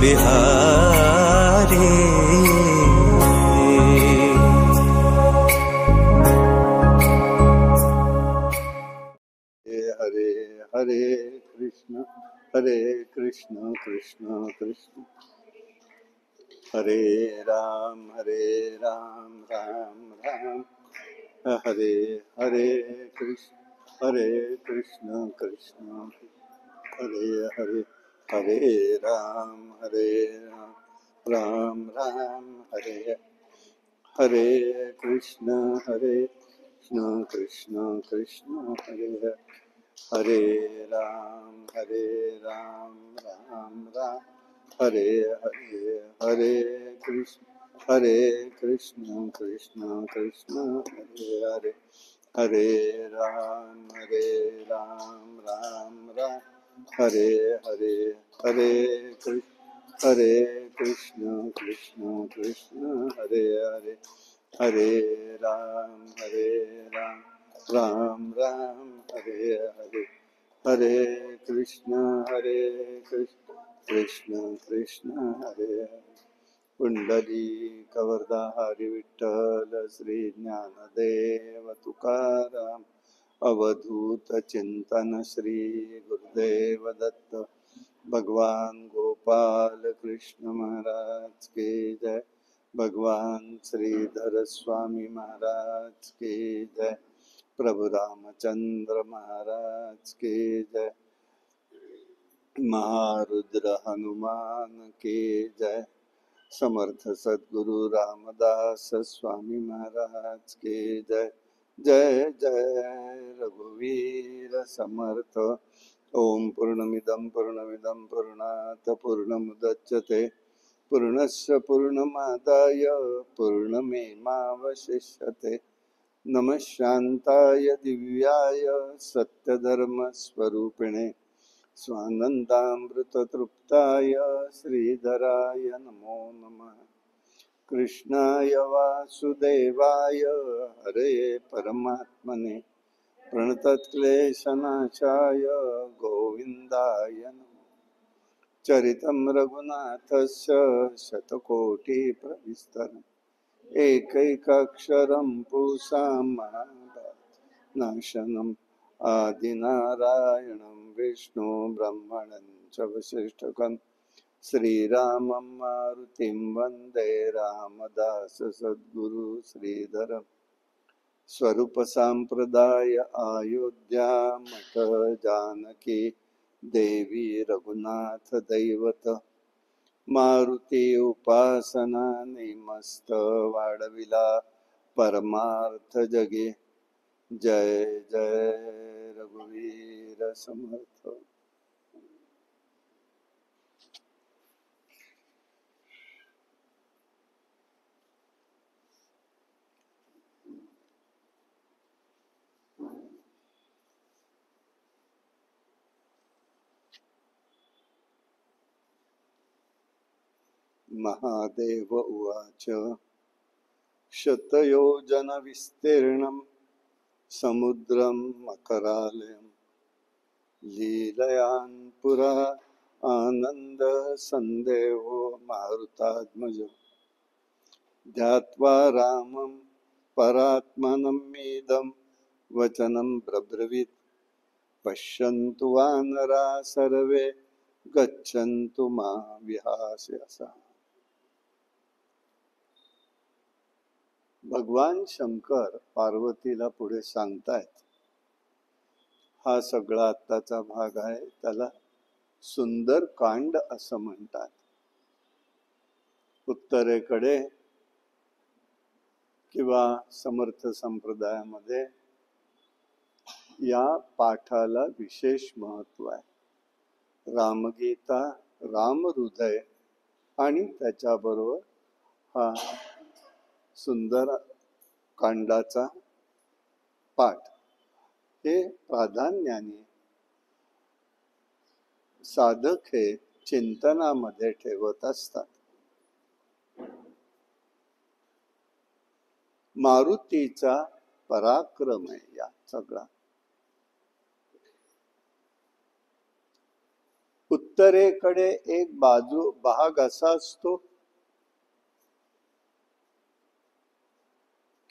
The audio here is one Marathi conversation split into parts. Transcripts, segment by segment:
बिहारी। हरे हरे कृष्ण कृष्ण कृष्ण हरे राम राम राम हरे हरे कृष्ण कृष्ण हरे हरे हरे राम राम राम हरे हरे कृष्ण कृष्ण कृष्ण हरे हरे राम राम राम हरे हरे हरे कृष्ण कृष्ण हरे हरे हरे राम राम राम हरे हरे हरे कृष्ण कृष्ण हरे हरे हरे राम राम राम हरे हरे हरे कृष्ण कृष्ण हरे हरे कुंडली कवरदा हरि विठ्ठल श्री ज्ञानदेव तुकाराम अवधूत चिंतन श्री गुरुदेव दत्त भगवान गोपाल कृष्ण महाराज के जय। भगवान श्रीधर स्वामी महाराज के जय। प्रभु रामचंद्र महाराज के जय। महारुद्र हनुमान के जय। समर्थ सद्गुरु रामदास स्वामी महाराज के जय। जय जय रघुवीर समर्थ। ओम पूर्णमिदं पूर्णात् पूर्णमुदच्यते पूर्णस्य पूर्णमादाय पूर्णमेवावशिष्यते। नमः शान्ताय दिव्याय सत्यधर्मस्वरूपिणे स्वानन्दामृततृप्ताय श्रीधराय नमो नमः। कृष्णाय वासुदेवाय हरे परमात्मने प्रणतक्लेशनाशाय गोविन्दाय नमः। चरितं रघुनाथस्य शतकोटिप्रविस्तरम् एकैकाक्षरं पुंसां नाशनम् आदिनारायणं विष्णु ब्रह्मणं च वसिष्ठकं श्रीरामं मारुतिं वन्दे रामदास सद्गुरु श्रीधरम्। स्वरूप सांप्रदाय अयोध्या मठ जानकी देवी रघुनाथ दैवत मारुती उपासना निमस्त वाढविला परमार्थ जगे। जय जय रघुवीर समर्थ। महादेव उवाच शतयोजन विस्तीर्णं समुद्रं मकरालयं लीलयान् पुरा आनंद संदेहो मारुतात्मज ध्यात्वा रामं परात्मनमीदं वचनं ब्रब्रवीत् पश्यन्तु वानरा सर्वे गच्छन्तु मा विहास्यसा। भगवान शंकर पार्वतीला पुढे सांगतायत। हा सगळा आत्ताचा भाग आहे, त्याला सुंदर कांड असं म्हणतात। उत्तरेकडे किंवा समर्थ संप्रदायामध्ये या पाठाला विशेष महत्व आहे। रामगीता, रामहृदय आणि त्याच्याबरोबर हा सुंदर कांडाचा पाठ हे प्राधान्याने साधक हे चिंतनामध्ये ठेवत असतात। मारुतीचा पराक्रम आहे या सगळा। उत्तरेकडे एक भाग असा असतो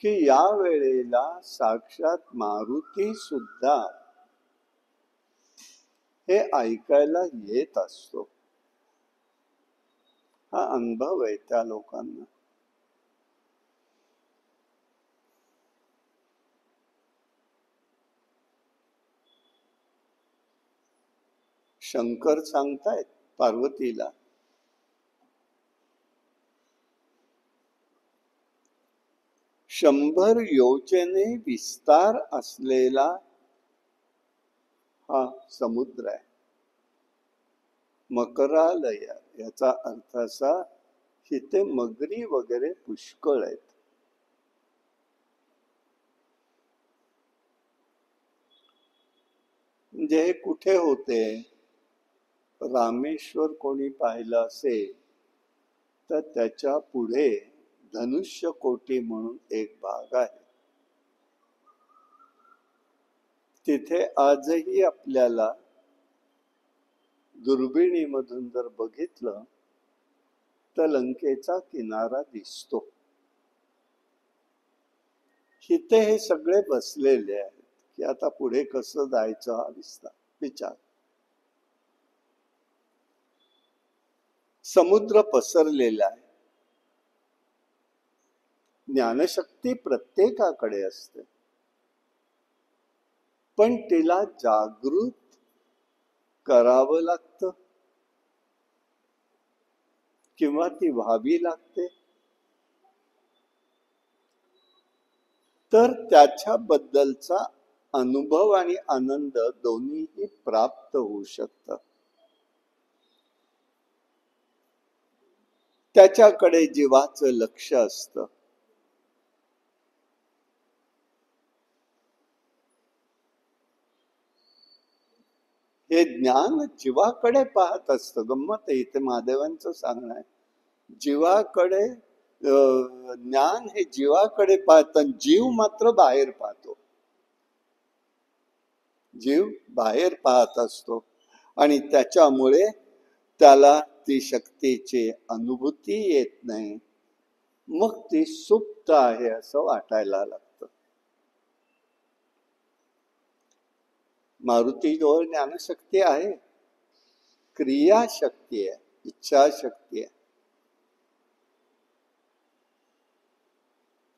की या वेळेला साक्षात मारुती सुद्धा हे ऐकायला येत असतो. हा अनुभव आहे त्या लोकांना. शंकर सांगतायत पार्वतीला, शंभर योजने विस्तार असलेला हा समुद्र आहे. मकरालय याचा अर्थ असा की ते मगरी वगैरे पुष्कळ आहेत. म्हणजे हे कुठे होते? रामेश्वर कोणी पाहिलं असेल तर त्याच्या पुढे धनुष्य कोटी म्हणून एक भाग आहे. तिथे आजही आपल्याला दुर्बिणीमधून जर बघितलं तर लंकेचा किनारा दिसतो. इथे हे सगळे बसलेले आहेत की आता पुढे कसं जायचं हा विचार. समुद्र पसरलेला आहे. ज्ञानशक्ती प्रत्येकाकडे असते, पण तिला जागृत करावं लागतं किंवा ती व्हावी लागते. तर त्याच्याबद्दलचा अनुभव आणि आनंद दोन्हीही प्राप्त होऊ शकतं. त्याच्याकडे जीवाचं लक्ष असतं. हे ज्ञान जीवाकडे पाहत असतं. गंमत आहे इथे महादेवांचं सांगणं आहे, जीवाकडे ज्ञान हे जीवाकडे पाहत, जीव मात्र बाहेर पाहतो. जीव बाहेर पाहत असतो आणि त्याच्यामुळे त्याला ती शक्तीची अनुभूती येत नाही. मग ती सुप्त आहे असं वाटायला लागतं. मारुतीजवळ ज्ञानशक्ती आहे, क्रियाशक्ती आहे, इच्छाशक्ती आहे.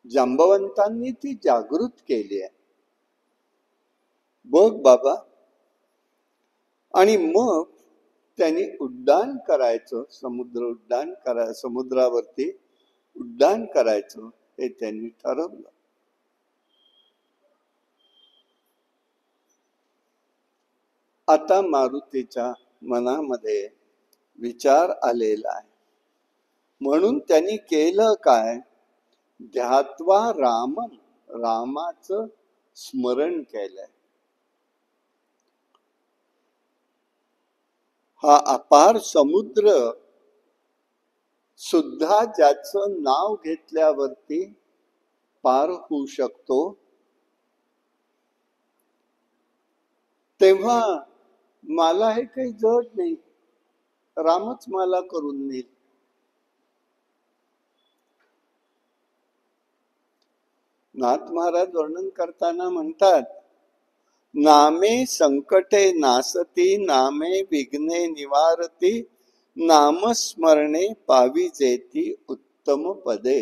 जांबवंतांनी ती जागृत केली आहे. बघ बाबा. आणि मग त्यांनी उड्डाण करायचं, समुद्रावरती उड्डाण करायचं हे त्यांनी ठरवलं. आता मारुतीच्या मनामध्ये विचार आलेला आहे, म्हणून त्यांनी केलं काय? ध्यात्वा रामम, रामाचं स्मरण केलंय. हा अपार समुद्र सुद्धा ज्याचं नाव घेतल्यावरती पार होऊ शकतो, तेव्हा मला हे काही जड नाही, रामच मला करून नेईल. नाथ महाराज वर्णन करताना म्हणतात, नामे संकटे नासती, नामे विघ्ने निवारती, नामस्मरणे पाविजेती उत्तम पदे.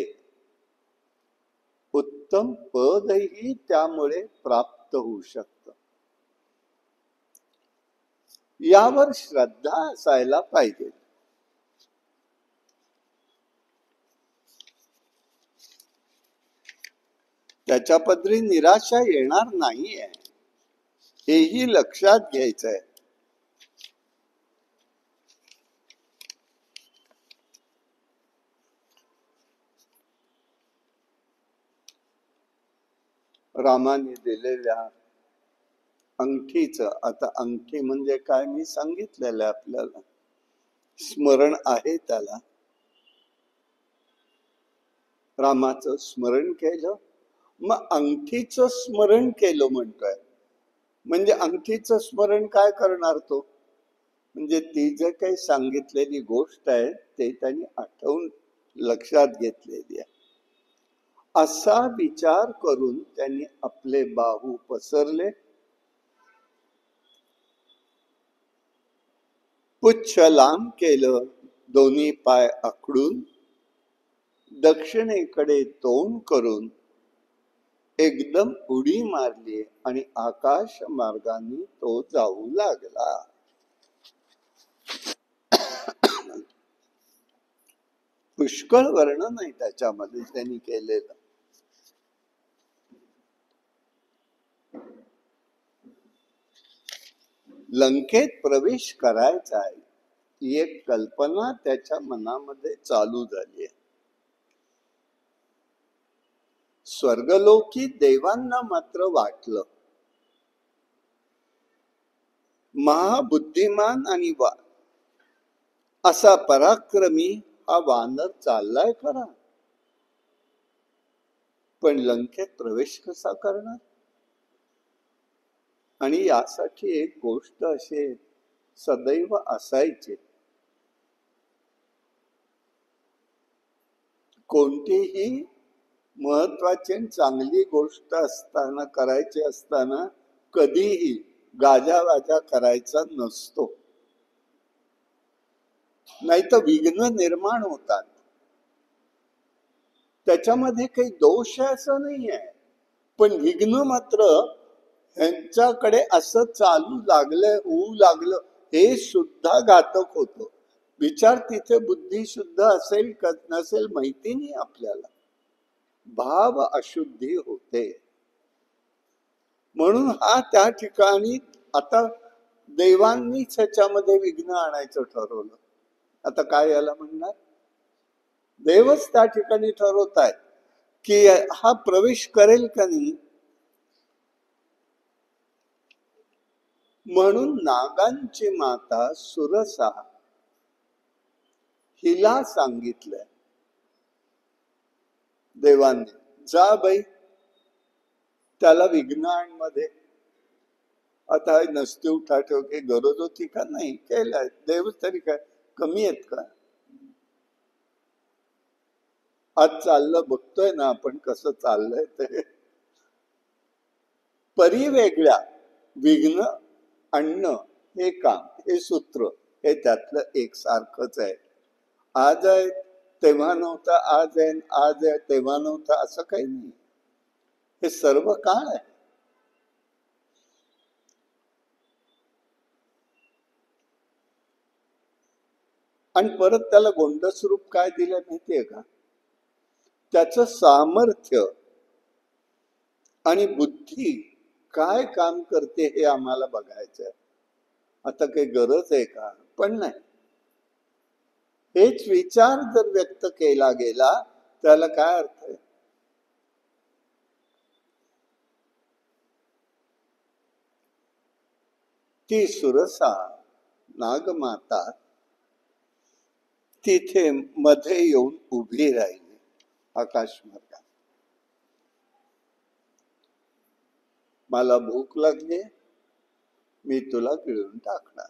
उत्तम पदही त्यामुळे प्राप्त होऊ शकतं. यावर श्रद्धा असायला पाहिजे. त्याच्या पदरी निराशा येणार नाहीये, हेही लक्षात घ्यायचंय. रामाने दिलेल्या अंगठीचं, आता अंगठी म्हणजे काय मी सांगितलेलं आहे आपल्याला, स्मरण आहे त्याला. रामाचं स्मरण केलं, मग अंगठीचं स्मरण केलं म्हणतोय. म्हणजे अंगठीचं स्मरण काय करणार तो? म्हणजे ती जे काही सांगितलेली गोष्ट आहे ते त्यांनी आठवून लक्षात घेतलेली आहे. असा विचार करून त्यांनी आपले बाहू पसरले, पुच्छ लांब केलं, दोन्ही पाय आखडून दक्षिणेकडे तोंड करून एकदम उडी मारली आणि आकाश मार्गाने तो जाऊ लागला. पुष्कळ वर्णन आहे त्याच्यामध्ये त्यांनी केलेलं. लंकेत प्रवेश करायचा आहे ही एक कल्पना त्याच्या मनामध्ये चालू झाली आहे. स्वर्गलोकी देवांना मात्र वाटलं महाबुद्धिमान आणि असा पराक्रमी हा वानर चाललाय खरा, पण लंकेत प्रवेश कसा करणार? आणि यासाठी एक गोष्ट अशी सदैव असायची, कोणतीही महत्वाची चांगली गोष्ट असताना करायची असताना कधीही गाजावाजा करायचा नसतो, नाही तर विघ्न निर्माण होतात. त्याच्यामध्ये काही दोष आहे असं नाही आहे, पण विघ्न मात्र ह्यांच्याकडे असं चालू लागलंय, होऊ लागलं, हे सुद्धा घातक होतं. विचार तिथे बुद्धी शुद्ध असेल का नसेल माहिती नाही आपल्याला, भाव अशुद्धी होते. म्हणून हा त्या ठिकाणी आता देवांनीच ह्याच्यामध्ये विघ्न आणायचं ठरवलं. आता काय याला म्हणणार? देवच त्या ठिकाणी ठरवतायत की हा प्रवेश करेल का नाही. म्हणून नागांची माता सुरसा हिला सांगितलंय देवांनी, जा बाई त्याला विघ्न मध्ये. आता नसते उठा ठेव काही गरज होती का? नाही केलंय देव, तरी काय कमी आहेत का? आज चाललं बघतोय ना आपण कसं चाललंय ते. परिवेगळ्या विघ्न आणणं हे काम, हे सूत्र हे त्यातलं एक सारखंच आहे. आज आहे तेव्हा नव्हता, आज आहे आज आहे तेव्हा नव्हता, असं काही नाही. हे सर्व काळ आहे. आणि परत त्याला गोंडस रूप काय दिलं माहितीये का? त्याचं सामर्थ्य आणि बुद्धी काय काम करते हे आम्हाला बघायचंय. आता काही गरज आहे का? पण नाही. हेच विचार जर व्यक्त केला गेला त्याला काय अर्थ आहे? ती सुरसा नागमाता तिथे मध्ये येऊन उभी राहिली आकाश मार्गात. मला भूक लागली, मी तुला गिळून टाकणार.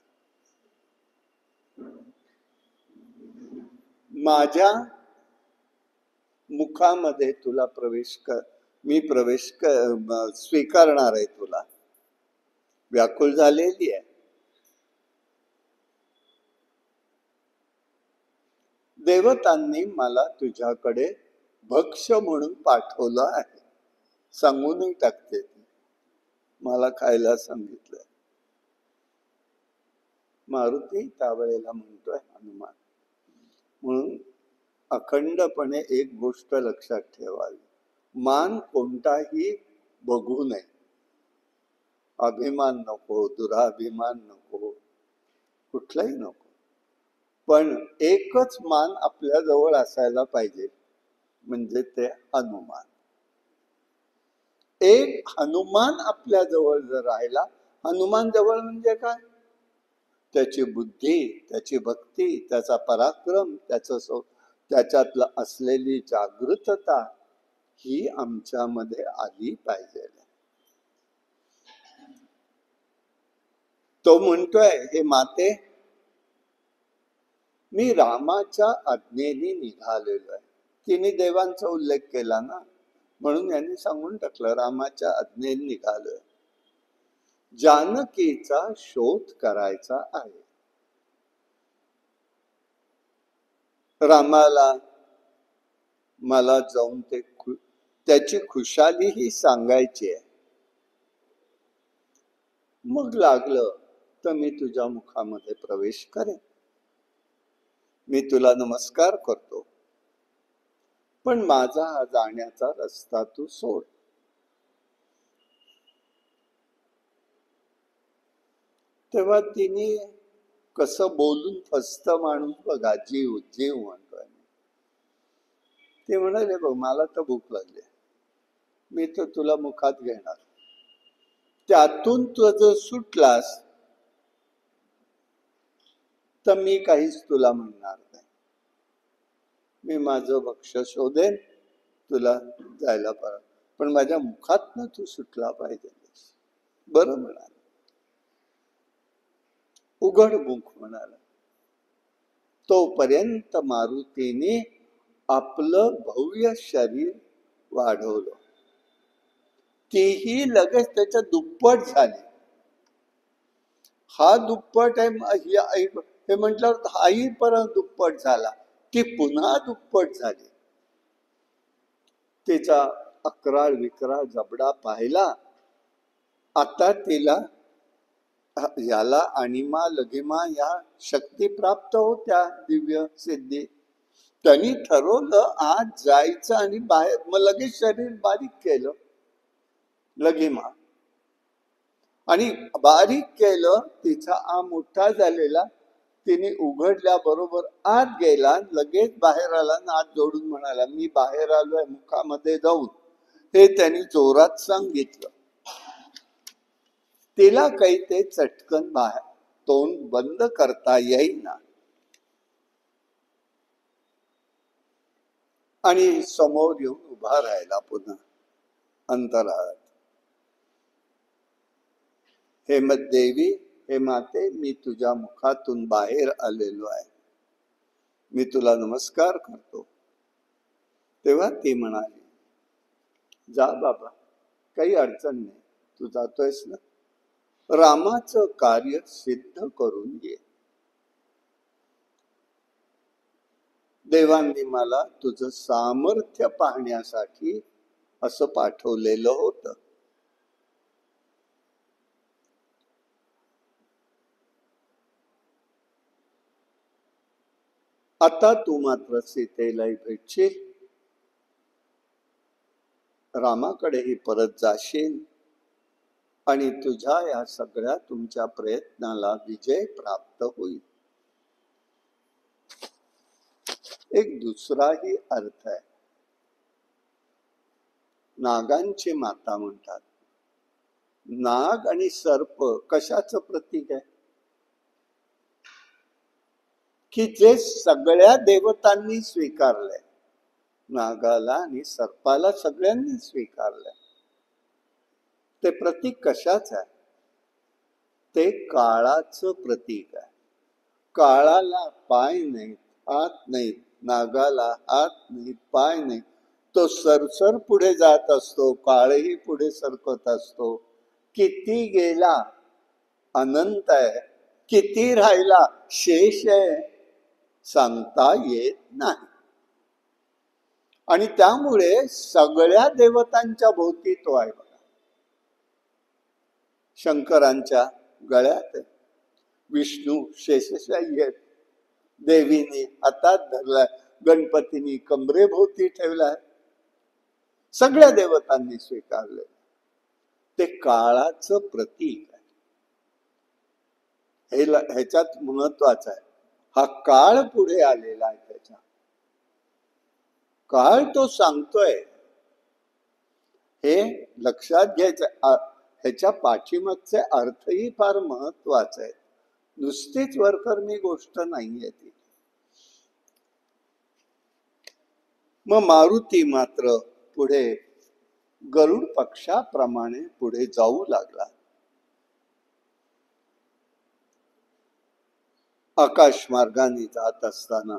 माझ्या मुखामध्ये तुला प्रवेश कर, मी प्रवेश स्वीकारणार आहे तुला. व्याकुळ झालेली आहे. देवतांनी मला तुझ्याकडे भक्ष्य म्हणून पाठवलं आहे. सांगूनही टाकते, मला खायला सांगितलंय. मारुती त्यावेळेला म्हणतोय हनुमान. म्हणून अखंडपणे एक गोष्ट लक्षात ठेवावी, मान कोणताही बघू नये. अभिमान नको, दुराभिमान नको, कुठलाही नको. पण एकच मान आपल्या जवळ असायला पाहिजे, म्हणजे ते हनुमान. एक हनुमान आपल्या जवळ जर राहिला, हनुमान जवळ म्हणजे काय? त्याची बुद्धी, त्याची भक्ती, त्याचा पराक्रम, त्याच्यातलं असलेली जागृतता ही आमच्यामध्ये आली पाहिजे. तो म्हणतोय, हे माते मी रामाच्या आज्ञेने निघालेलो आहे. तिने देवांचा उल्लेख केला ना, म्हणून यांनी सांगून टाकलं रामाच्या आज्ञेने निघालोय. जानकीचा शोध करायचा आहे. रामाला मला जाऊन त्याची खुशालीही सांगायची आहे. मग लागलं तर मी तुझ्या मुखामध्ये प्रवेश करेन, मी तुला नमस्कार करतो, पण माझा हा जाण्याचा रस्ता तू सोड. तेव्हा तिने कसं बोलून फसत माणूस बघा, जीव जीव म्हणतोय. ते म्हणाले, बघ मला तर भूक लागली, मी तर तुला मुखात घेणार, त्यातून तू जर सुटलास तर मी काहीच तुला म्हणणार नाही. मी माझं भक्ष्य शोधेन, तुला जायला पाहिजे, पण माझ्या मुखातनं तू सुटला पाहिजे. बरं म्हणाल, उघड मुख म्हणाला. तोपर्यंत मारुतीने आपलं भव्य शरीर वाढवलं. तीही लगेच त्याच्या दुप्पट झाली. हा दुप्पट आहे हे म्हटल्यावर हाही परत दुप्पट झाला, ती पुन्हा दुप्पट झाली. तिचा अकराळ विकराळ जबडा पाहिला. आता तिला याला अणिमा लघिमा या शक्ती प्राप्त होत्या, दिव्य सिद्धी. त्यांनी ठरवलं आज जायचं आणि बाहेर, मग लगेच शरीर बारीक केलं लघिमा, आणि बारीक केलं. तिचा मोठा झालेला तिने उघडल्या बरोबर आत गेला, लगेच बाहेर आला, हात जोडून म्हणाला, मी बाहेर आलोय मुखामध्ये जाऊन. हे त्यांनी जोरात सांगितलं. तिला काही ते चटकन बाहेर तोंड बंद करता येईना, आणि समोर येऊन उभा राहिला पुन्हा अंतराळात. हे देवी, हे माते, मी तुझ्या मुखातून बाहेर आलेलो आहे, मी तुला नमस्कार करतो. तेव्हा ती म्हणाली, जा बाबा, काही अडचण नाही, तू जातोयस ना, रामाचं कार्य सिद्ध करून ये. देवांनी मला तुझं सामर्थ्य पाहण्यासाठी असं पाठवलेलं होतं. आता तू मात्र सीतेलाही भेटशील, रामाकडेही परत जाशील, आणि तुझ्या या सगळ्या तुमच्या प्रयत्नाला विजय प्राप्त होईल. एक दुसराही अर्थ आहे. नागांची माता म्हणतात. नाग आणि सर्प कशाचं प्रतीक आहे? की जे सगळ्या देवतांनी स्वीकारलंय, नागाला आणि सर्पाला सगळ्यांनी स्वीकारलंय. ते प्रतीक कशाच आहे? ते काळाचं प्रतीक आहे. काळाला पाय नाहीत, हात नाहीत, नागाला हात नाहीत, पाय नाहीत, तो सरसर पुढे जात असतो, काळही पुढे सरकत असतो. किती गेला अनंत आहे, किती राहिला शेष आहे, सांगता येत नाही. आणि त्यामुळे सगळ्या देवतांच्या भोवती तो आहे. बघा, शंकरांच्या गळ्यात विष्णू शेषशाही आहेत, देवीने हातात धरलाय, गणपतीने कमरेभोवती ठेवलाय, सगळ्या देवतांनी स्वीकारले. ते काळाचं प्रतीक आहे. हे ह्याच्यात महत्वाचं आहे. हा काळ पुढे आलेला आहे, त्याच्या काळ तो सांगतोय, हे लक्षात घ्यायचं. ह्याच्या पाठीमागचे अर्थही फार महत्वाचे आहेत. नुसतीच वरकरणी गोष्ट नाहीये ती. मग मारुती मात्र पुढे गरुड पक्षाप्रमाणे पुढे जाऊ लागला. आकाश मार्गाने जात असताना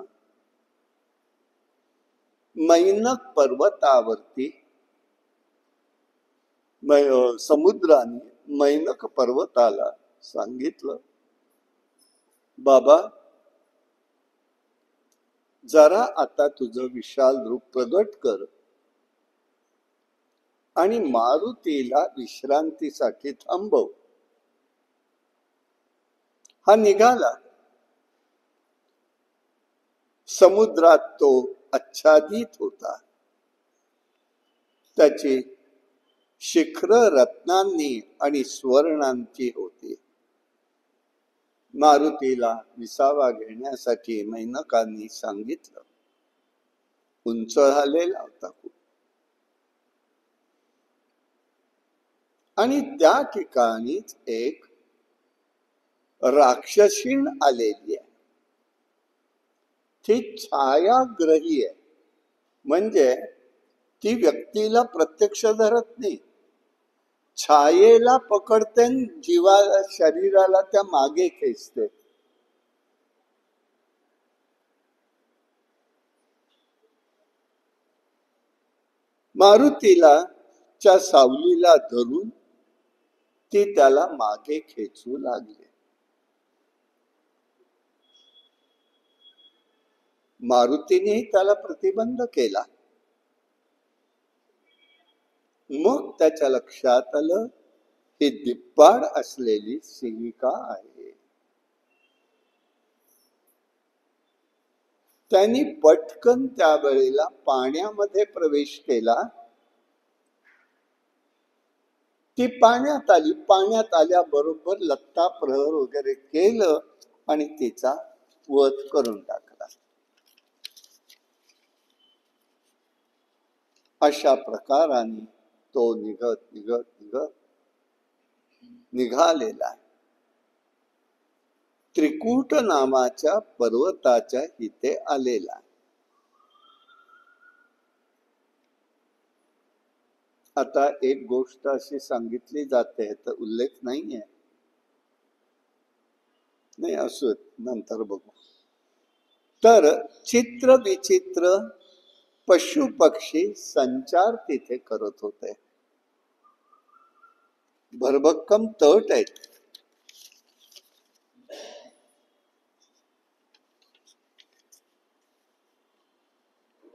मैनक पर्वतावरती समुद्राने मैनक पर्वताला सांगितलं, बाबा जरा आता तुझं विशाल रूप प्रगट कर आणि मारुतीला विश्रांतीसाठी थांबव. हा निघाला. समुद्रात तो आच्छादित होता. त्याची शिखर रत्नांनी आणि स्वर्णांची होती. मारुतीला विसावा घेण्यासाठी मैनकांनी सांगितलं. उंच झालेला होता खूप. आणि त्या ठिकाणीच एक राक्षसीण आलेली आहे. ती छायाग्रही आहे, म्हणजे ती व्यक्तीला प्रत्यक्ष धरत नाही, छायेला पकडते, जीवाला शरीराला त्या मागे खेचते. मारुतीला च्या सावलीला धरून ती त्याला मागे खेचू लागली. मारुतीने त्याला प्रतिबंध केला. मग त्याच्या लक्षात आलं, ही दिप्पाड असलेली सेविका आहे. त्यांनी पटकन त्यावेळेला पाण्यामध्ये प्रवेश केला. ती पाण्यात आली. पाण्यात आल्याबरोबर लत्ता प्रहर वगैरे केलं आणि तिचा वध करून टाकला. अशा प्रकाराने तो निघत निघत निघत निघालेला आहे. त्रिकूट नावाच्या पर्वताच्या इथे आलेला. आता एक गोष्ट अशी सांगितली जाते, तर उल्लेख नाहीये, नाही असो, नंतर बघू. तर चित्र विचित्र पशु पक्षी संचार तिथे करत होते. भरभक्कम तट आहेत.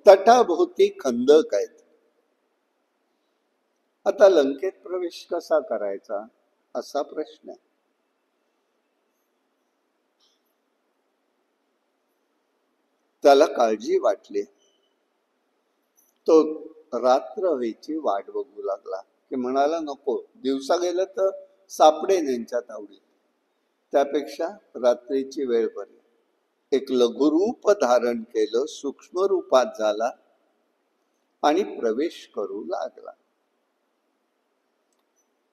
तटाभोवती खंदक आहेत. आता लंकेत प्रवेश कसा करायचा असा प्रश्न आहे. त्याला काळजी वाटली. तो रात्र व्हायची वाट बघू लागला, की म्हणाला नको, दिवसा गेलं तर सापडेन यांच्या तावडीत, त्यापेक्षा रात्रीची वेळ बरी. एक लघुरूप धारण केलं, सूक्ष्म रूपात झाला आणि प्रवेश करू लागला.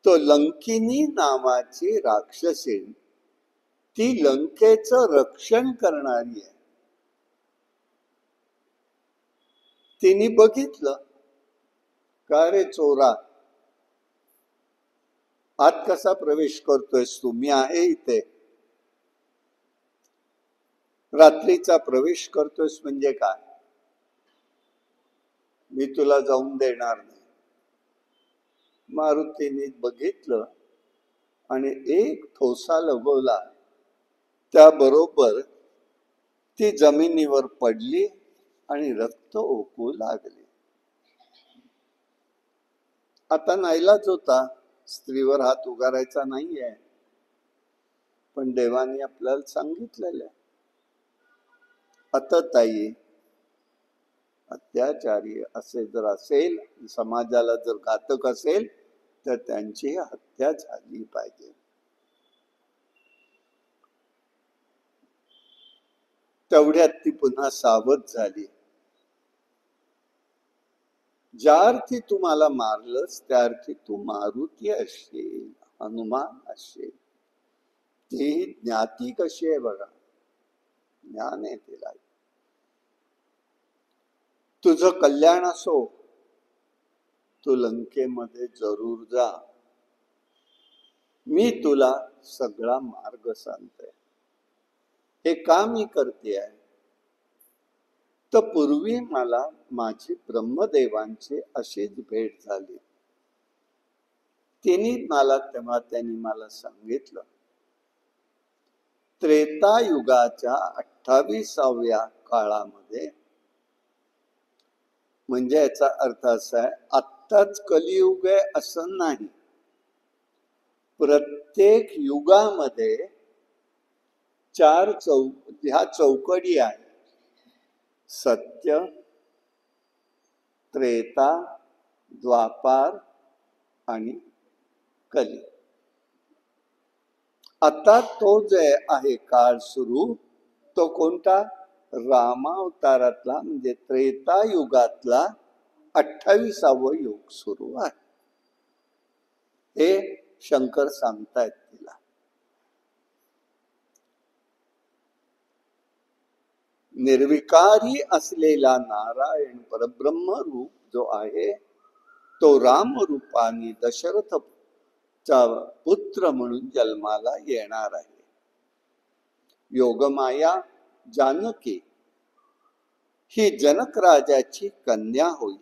तो लंकिनी नावाची राक्षसीण, ती लंकेचं रक्षण करणारी आहे. तिने बघितलं, का रे चोरा, आत कसा प्रवेश करतोयस तू? मी आहे इथे. रात्रीचा प्रवेश करतोयस म्हणजे काय? मी तुला जाऊन देणार नाही. मारुतीने बघितलं आणि एक ठोसा लगवला. त्याबरोबर ती जमिनीवर पडली आणि रक्त ओकू लागली. आता नाईलाज होता, स्त्रीवर हात उगारायचा नाहीये, पण देवाने आपल्याला सांगितलेलं आहे, अतताई अत्याचारी असे जर असेल, समाजाला जर घातक असेल, तर त्यांची हत्या झाली पाहिजे. तेवढ्यात ती पुन्हा सावध झाली. ज्या अर्थी तुम्हाला मारलंस त्या अर्थी तू मारुती असशील, हनुमान असशील. ती ज्ञाती कशी आहे बघा, ज्ञान आहे तिला. तुझं कल्याण असो, तू लंकेमध्ये जरूर जा, मी तुला सगळा मार्ग सांगते. हे का मी करते आहे? तर पूर्वी मला माझी ब्रह्मदेवांची अशीच भेट झाली. त्यांनी मला सांगितलं, त्रेतायुगाच्या 28व्या काळामध्ये, म्हणजे याचा अर्थ असा आहे, आत्ताच कलियुग आहे असं नाही. प्रत्येक युगामध्ये ह्या चौकडी आहेत: सत्य, त्रेता, द्वापार आणि कली. आता तो जे आहे काळ सुरू, तो कोणता? रामावतारातला, म्हणजे त्रेतायुगातला 28वावं युग सुरू आहे. हे शंकर सांगतायत तिला. निर्विकारी असलेला नारायण परब्रह्म रूप जो आहे, तो राम रूपाने दशरथचा पुत्र म्हणून जन्माला येणार आहे. योगमाया जानकी ही जनक राजाची कन्या होईल.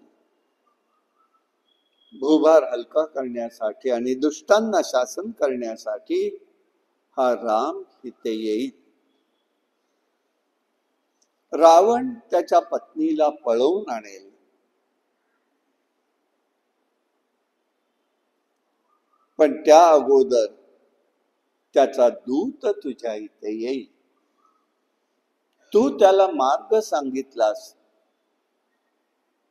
भूभार हलका करण्यासाठी आणि दुष्टांना शासन करण्यासाठी हा राम इथे येईल. रावण त्याच्या पत्नीला पळवून आणेल. पण त्या अगोदर त्याचा दूत तुझ्या इथे येईल. तू त्याला मार्ग सांगितलास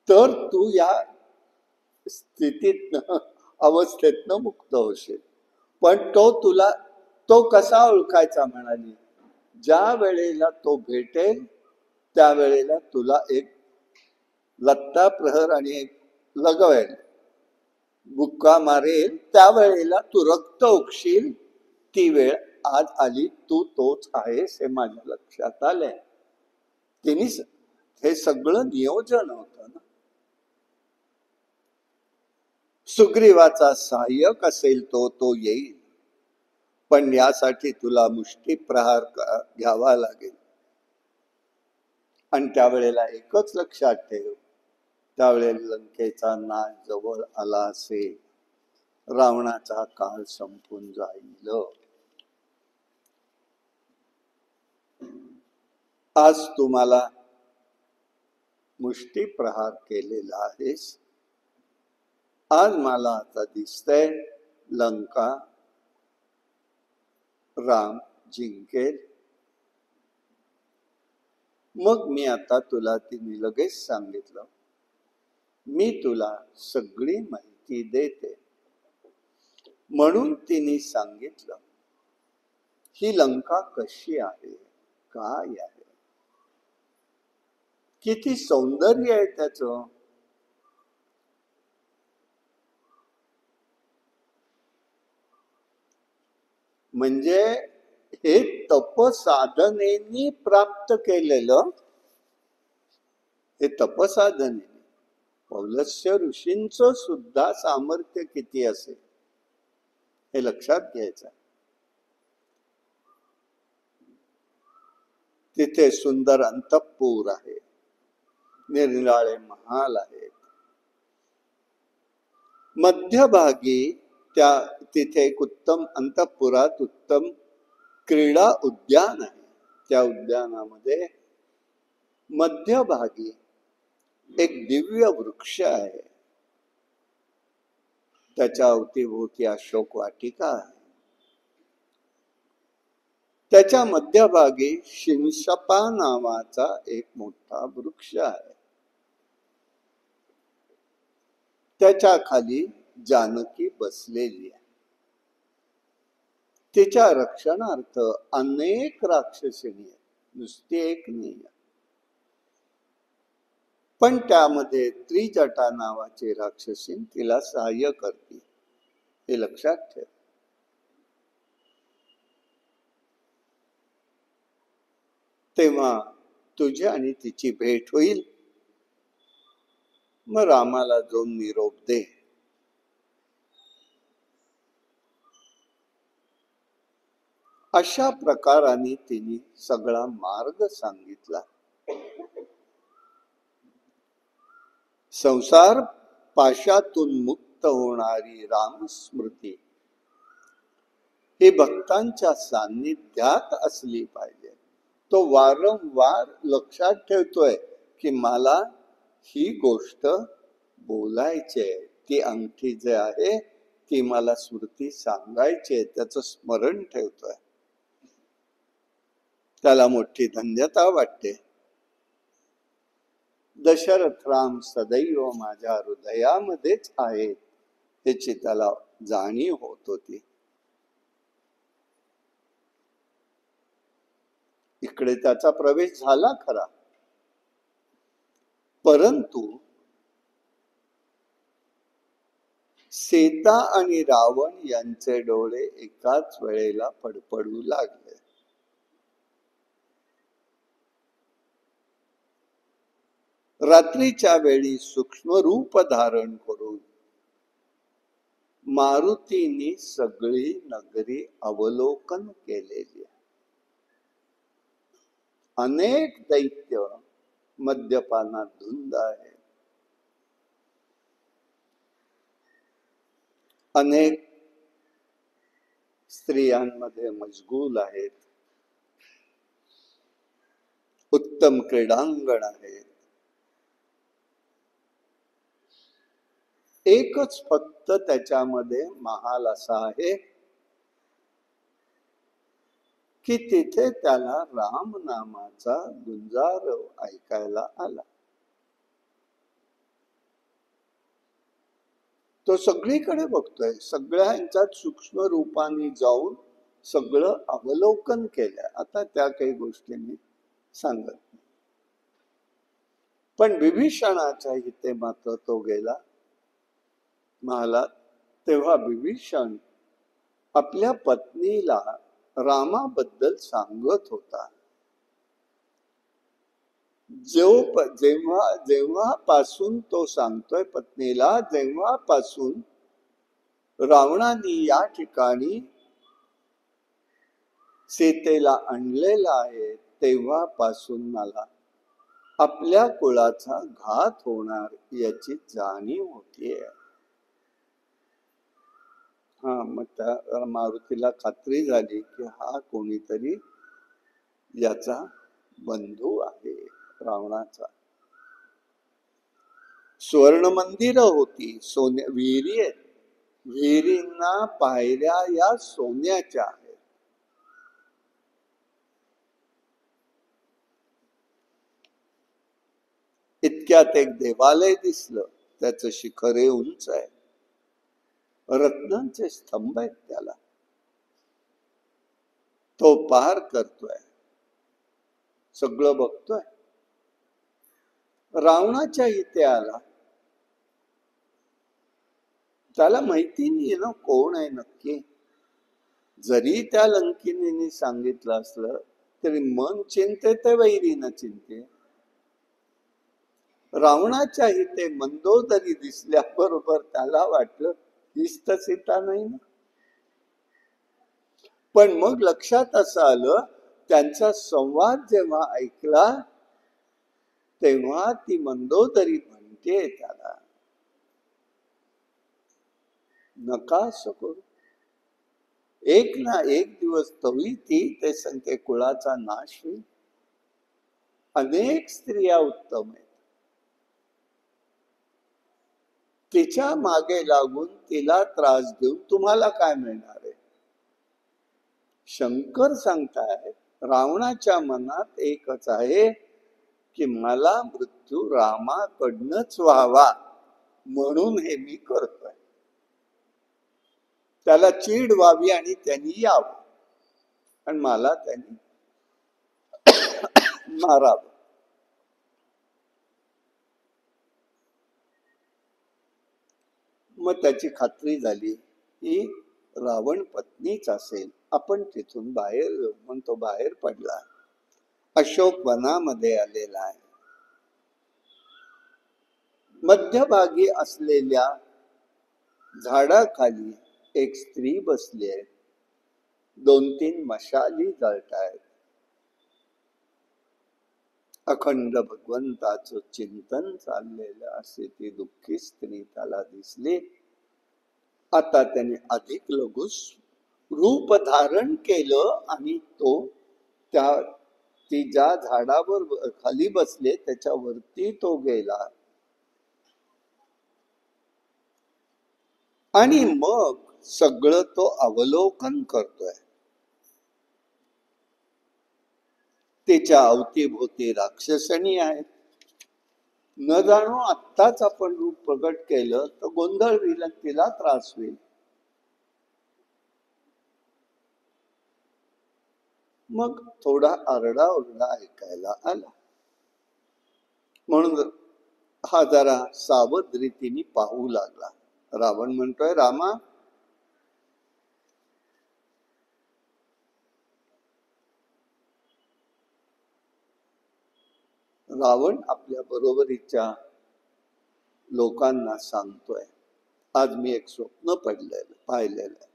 तर तू या स्थितीतनं, अवस्थेतनं मुक्त होशील. पण तो कसा ओळखायचा म्हणाली? ज्या वेळेला तो भेटेल त्यावेळेला तुला एक लत्ता प्रहर आणि एक लगवेल, बुक्का मारेल, त्यावेळेला तू रक्त ओकशील. ती वेळ आज आली. तू तोच आहेस हे माझ्या लक्षात आलंय. तिने हे सगळं नियोजन होतं ना. सुग्रीवाचा सहाय्यक असेल तो येईल, पण यासाठी तुला मुष्टी प्रहार घ्यावा लागेल. आणि त्यावेळेला एकच लक्षात ठेव, त्यावेळेला लंकेचा नाश जवळ आला असेल, रावणाचा काळ संपून जाईल. आज तुम्हाला मुष्टी प्रहार केलेला आहेस. आज मला आता दिसतंय लंका राम जिंकेल. मग मी आता तुला, तिने लगेच सांगितलं, मी तुला सगळी माहिती देते. म्हणून तिने सांगितलं, ही लंका कशी आहे, काय आहे, किती सौंदर्य आहे त्याचं. म्हणजे हे तपसाधनेनी प्राप्त केलेलं, हे तपसाधने. पौलस्य ऋषींचं सुद्धा सामर्थ्य किती असेल हे लक्षात घ्यायचं. तिथे सुंदर अंतःपुर आहे, निरनिराळे महाल आहेत. मध्यभागी तिथे एक उत्तम अंतःपुरात उत्तम क्रीडा उद्यान आहे. त्या उद्यानामध्ये मध्यभागी एक दिव्य वृक्ष आहे. त्याच्या अवतीभोवती अशोक वाटिका आहे. त्याच्या मध्यभागी शिंशपा नावाचा एक मोठा वृक्ष आहे. त्याच्या खाली जानकी बसलेली आहे. तिच्या रक्षणार्थ अनेक राक्षसिणी आहेत, नुसती एक नाही. पण त्यामध्ये त्रिजटा नावाची राक्षसीन तिला सहाय्य करते, हे लक्षात ठेव. तेव्हा तुझी आणि तिची भेट होईल. मग रामाला जाऊन निरोप दे. अशा प्रकाराने तिने सगळा मार्ग सांगितला. संसार पाशातून मुक्त होणारी रामस्मृती ही भक्तांच्या सान्निध्यात असली पाहिजे. तो वारंवार लक्षात ठेवतोय की मला ही गोष्ट बोलायची आहे, ती अंगठी जे आहे ती मला स्मृती सांगायची आहे, त्याचं स्मरण ठेवतोय. त्याला मोठी धन्यता वाटते. दशरथ राम सदैव माझ्या हृदयामध्येच आहे याची त्याला जाणीव होत होती. इकडे त्याचा प्रवेश झाला खरा, परंतु सीता आणि रावण यांचे डोळे एकाच वेळेला फडफडू लागले. रात्रीच्या वेळी सूक्ष्म रूप धारण करून मारुतीने सगळी नगरी अवलोकन केलेली. अनेक दैत्य मद्यपानात धुंद आहे, अनेक स्त्रियांमध्ये मशगूल आहेत, उत्तम क्रीडांगण आहेत. एकच फक्त त्याच्यामध्ये महाल असा आहे की तिथे त्याला राम नामाचा गुंजार ऐकायला आला. तो सगळीकडे बघतोय, सगळ्यांच्यात सूक्ष्म रूपाने जाऊन सगळं अवलोकन केलंय. आता त्या काही गोष्टी मी सांगत नाही, पण विभीषणाच्या इथे मात्र तो गेला महालात. तेव्हा विभीषण आपल्या पत्नीला रामाबद्दल सांगत होता. जेव्हापासून तो सांगतोय पत्नीला, जेव्हापासून रावणाने या ठिकाणी सीतेला आणलेला आहे तेव्हापासून मला आपल्या कुळाचा घात होणार याची जाणीव होतीये. मग त्या मारुतीला खात्री झाली की हा कोणीतरी याचा बंधू आहे रावणाचा. स्वर्ण मंदिर होती, विहिरी आहेत, विहिरींना पायऱ्या या सोन्याच्या आहेत. इतक्यात एक देवालय दिसलं, त्याचं शिखर उंच आहे, रत्नांचे स्तंभ आहेत त्याला. तो पार करतोय, सगळं बघतोय. रावणाच्या इथे आला, त्याला माहिती नाही ना कोण आहे नक्की. जरी त्या लंकिनीने सांगितलं असलं तरी मन चिंते ते वैरी न चिंते. रावणाच्या इथे मंदोदरी दिसल्याबरोबर त्याला वाटलं हीच तर सीता नाही ना. पण मग लक्षात असं आलं, त्यांचा संवाद जेव्हा ऐकला तेव्हा ती मंदोदरी म्हणते त्याला, नका असं करू, एक ना एक दिवस तवी ती ते संख्ये कुळाचा नाश होईल. अनेक स्त्रिया उत्तम आहेत, तिच्या मागे लागून तिला त्रास देऊन तुम्हाला काय मिळणार आहे. शंकर सांगतायत रावणाच्या मनात एकच आहे की मला मृत्यू रामाकडनंच व्हावा, म्हणून हे मी करतोय. त्याला चीड व्हावी आणि त्यांनी यावं आणि मला त्यांनी मारावं. मग त्याची खात्री झाली की रावण पत्नीच असेल, आपण तिथून बाहेर येऊ. म्हणून तो बाहेर पडला, अशोक वनामध्ये आलेला आहे. मध्यभागी असलेल्या झाडाखाली एक स्त्री बसली आहे. 2-3 मशाली जळतायत. अखंड भगवंताचं चिंतन चाललेलं असे ती दुःखी स्त्री त्याला दिसली. आता त्याने अधिक लघु रूप धारण केलं आणि तो ती ज्या झाडावर खाली बसले त्याच्यावरती तो गेला. आणि मग सगळं तो अवलोकन करतोय. त्याच्या अवतीभोवती राक्षसणी आहेत. न जाणो आत्ताच आपण रूप प्रगट केलं तर गोंधळ होईल, तिला त्रास होईल. मग थोडा आरडाओरडा ऐकायला आला. म्हणून हा जरा सावध रीतीने पाहू लागला. रावण म्हणतोय, रामा, रावण आपल्या बरोबरीच्या लोकांना सांगतोय, आज मी एक स्वप्न पाहिलेलं.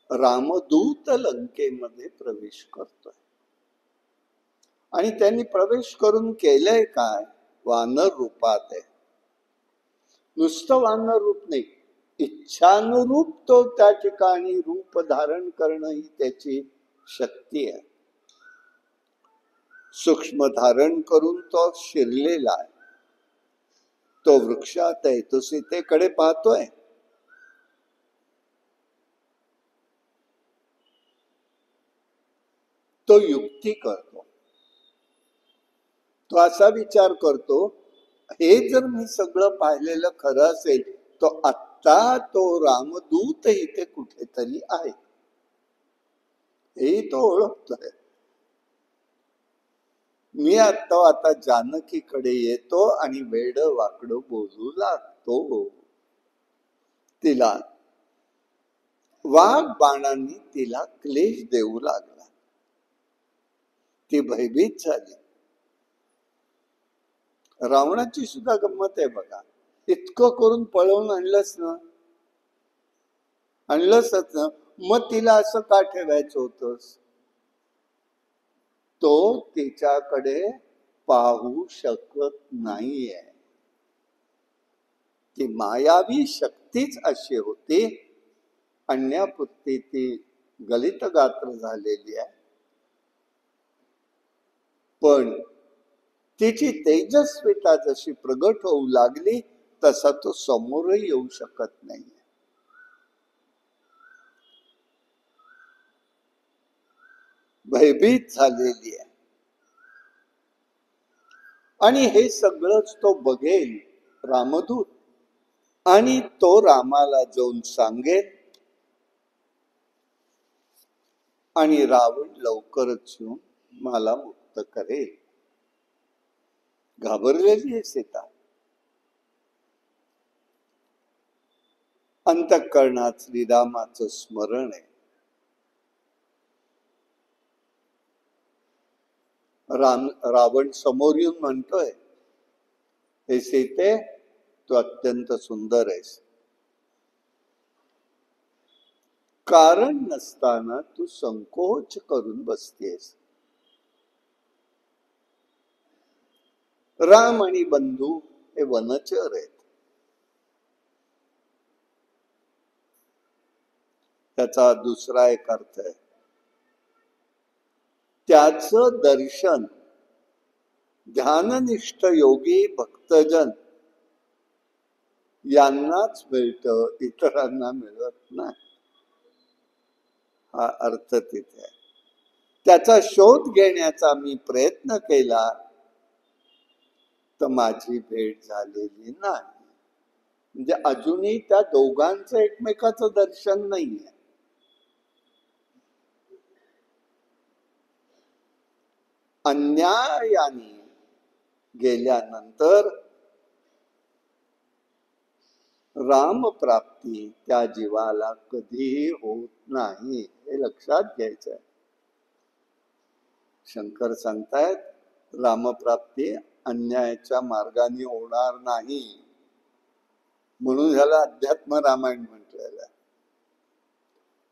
रामदूत लंकेमध्ये प्रवेश करतोय. आणि त्यांनी प्रवेश करून केलंय काय? वानर रूपात आहे. नुसतं वानर रूप नाही, इच्छानुरूप तो त्या ठिकाणी रूप धारण करणं ही त्याची शक्ती आहे. सूक्ष्म धारण करून तो शिरलेला आहे. तो वृक्षात आहे, तो सीतेकडे पाहतोय. तो युक्ती करतो. तो असा विचार करतो, हे जर मी सगळं पाहिलेलं खरं असेल तो आत्ता तो रामदूत इथे कुठेतरी आहे, हे तो ओळखतोय. मी आता जानकीकडे येतो आणि वेड वाकडं बोलू लागतो. तिला वाघ बाणांनी तिला क्लेश देऊ लागला. ती भयभीत झाली. रावणाची सुद्धा गंमत आहे बघा. इतकं करून पळवून आणलंच ना, मग तिला असं का ठेवायचं होतंस? तो तिच्याकडे पाहू शकत नाहीये. ती मायावी शक्तीच अशी होती. अन्यापुरती ती गलित गात्र झालेली आहे. पण तिची तेजस्विता जशी प्रगट होऊ लागली तसा तो समोरही येऊ शकत नाही. भयभीत झालेली आहे. आणि हे सगळंच तो बघेल रामदूत, आणि तो रामाला जाऊन सांगेल आणि रावण लवकरच येऊन मला मुक्त करेल. घाबरलेली आहे सीता. अंतःकरणात श्रीरामाचं स्मरण आहे. रावण समोर येऊन म्हणतोय, हे सीते, तू अत्यंत सुंदर आहेस. कारण नसताना तू संकोच करून बसतेस. राम आणि बंधू हे वनचर आहेत. त्याचा दुसरा एक अर्थ आहे, त्याचं दर्शन ध्याननिष्ठ योगी भक्तजन यांनाच मिळतं, इतरांना मिळत नाही. हा अर्थ तिथे आहे. त्याचा शोध घेण्याचा मी प्रयत्न केला तर माझी भेट झालेली नाही. म्हणजे अजूनही त्या दोघांचं एकमेकाचं दर्शन नाहीये. अन्यायाने गेल्यानंतर राम प्राप्ती त्या जीवाला कधीही होत नाही, हे लक्षात घ्यायचंय. शंकर सांगतायत, रामप्राप्ती अन्यायाच्या मार्गाने होणार नाही, म्हणून ह्याला अध्यात्म रामायण म्हटलेलं आहे.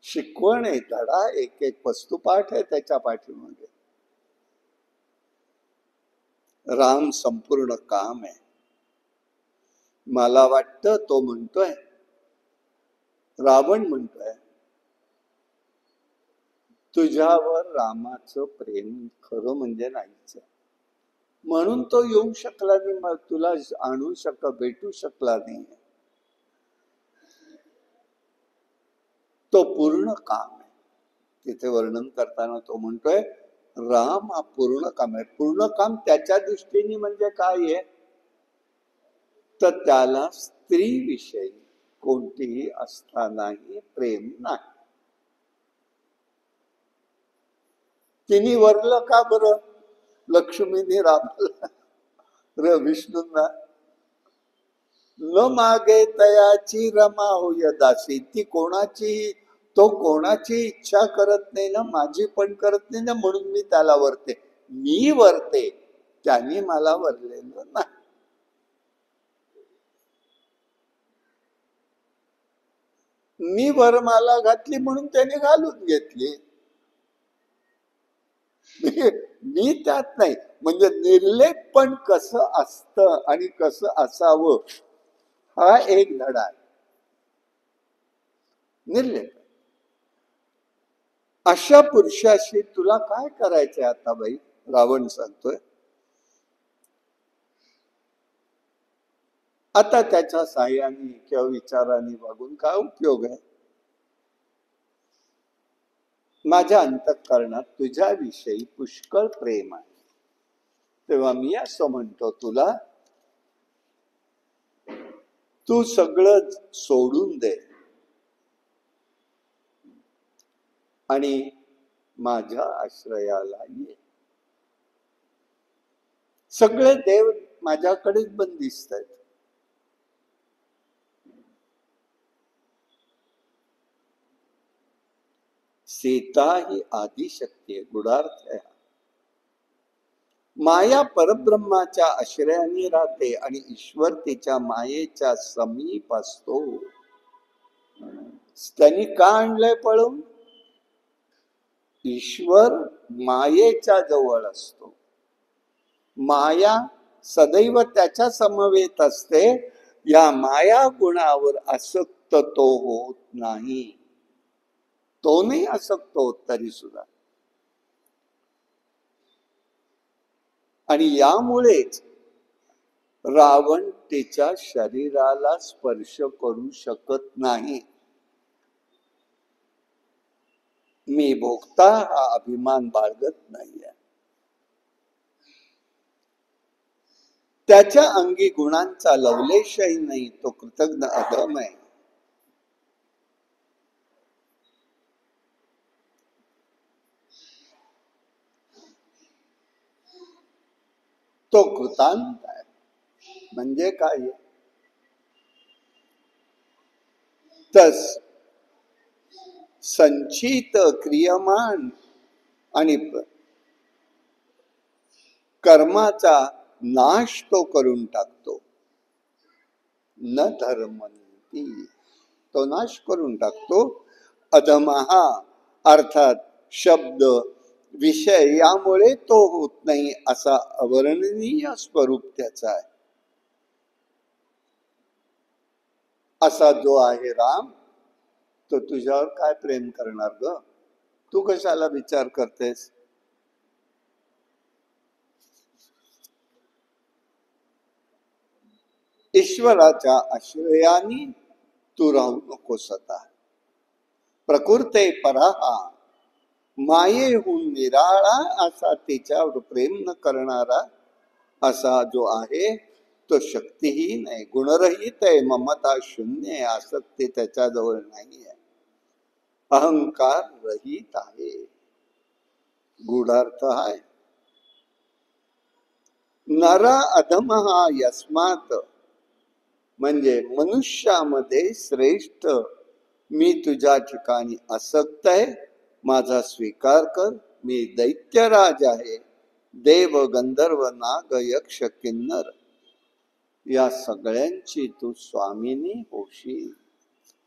शिकवण आहे, धडा, एक एक वस्तुपाठ आहे त्याच्या पाठीमागे. राम संपूर्ण काम आहे. मला वाटतं तो म्हणतोय, रावण म्हणतोय, तुझ्यावर रामाचं प्रेम खरं म्हणजे नाहीच, म्हणून तो येऊ शकला नाही, मग तुला भेटू शकला नाही. तो पूर्ण काम आहे. तिथे वर्णन करताना तो म्हणतोय राम हा पूर्ण काम आहे. पूर्ण काम त्याच्या दृष्टीने म्हणजे काय आहे, तर त्याला स्त्रीविषयी कोणतीही असतानाही प्रेम नाही. तिने वरलं का बरं? लक्ष्मीने रामाला विष्णूंना न मागे तयाची रमा होय दासी. ती तो कोणाची इच्छा करत नाही ना, माझी पण करत नाही ना, म्हणून मी त्याला वरते. मी वरते, त्यांनी मला वरलेलं नाही. मी वरमाला घातली म्हणून त्याने घालून घेतली. मी त्यात नाही. म्हणजे निर्लेप पण कसं असतं आणि कसं असावं हा एक धडा आहे. निर्लेप अशा पुरुषाशी तुला काय करायचंय आता बाई? रावण सांगतोय. आता त्याच्या साह्याने किंवा विचाराने वागून काय उपयोग आहे? माझ्या अंतःकरणात तुझ्याविषयी पुष्कळ प्रेम आहे. तेव्हा मी असं म्हणतो तुला, तू सगळं सोडून दे आणि माझ्या आश्रयाला ये. सगळे देव माझ्याकडेच बंदिस्त आहेत. सीता ही आदिशक्ती आहे, गुढार्थ आहे. माया परब्रह्माच्या आश्रयाने राहते आणि ईश्वर तिच्या मायेच्या समीप असतो. त्यांनी का आणलंय पळून? ईश्वर मायेच्या जवळ असतो. माया सदैव त्याच्या समवेत असते. या माया गुणावर आसक्त तो होत नाही. तो नाही आसक्त होत तरी सुद्धा. आणि यामुळेच रावण तिच्या शरीराला स्पर्श करू शकत नाही. मी भोगता हा अभिमान बाळगत नाहीये. त्याच्या अंगी गुणांचा लवलेशही नाही. तो कृतज्ञ अधम आहे. तो कृतांत आहे. म्हणजे काय? तस संचित क्रियमान आणि कर्माचा नाश तो करून टाकतो. न धर्मनीती, तो नाश करून टाकतो. अधमहा अर्थात शब्द विषय यामुळे तो होत नाही असा अवर्णनीय स्वरूप त्याचा आहे. असा जो आहे राम, तो तुझ्यावर काय प्रेम करणार ग? तू कशाला विचार करतेस? ईश्वराच्या आश्रयाने तू राहू नकोस आता. प्रकृते पराहा, मायेहून निराळा असा तिच्यावर प्रेम न करणारा असा जो आहे तो शक्तिहीन आहे, गुणरहित आहे, ममता शून्य आहे, आसक्ती त्याच्याजवळ नाही आहे, अहंकार रहित आहे. गूढार्थ आहे. नरा अधमहा यस्मात, म्हणजे मनुष्यामध्ये श्रेष्ठ मी तुझ्या ठिकाणी आसक्त आहे. माझा स्वीकार कर. मी दैत्यराज आहे. देव गंधर्व नाग यक्ष किन्नर या सगळ्यांची तू स्वामिनी होशील,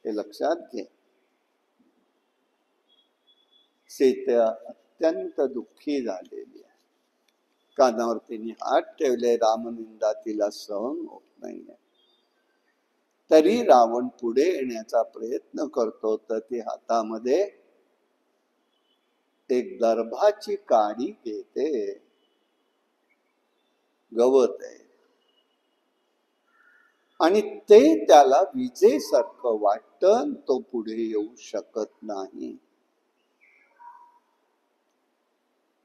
हे लक्षात घे. सीता अत्यंत दुःखी झालेली आहे. कानावर तिने हात ठेवले, रामनिंदा तिला सहन होत नाहीये. तरी रावण पुढे येण्याचा प्रयत्न करतो, तर ती हातामध्ये एक दर्भाची काडी घेते. गवत आहे आणि ते त्याला विजेसारखं वाटतं, तो पुढे येऊ शकत नाही.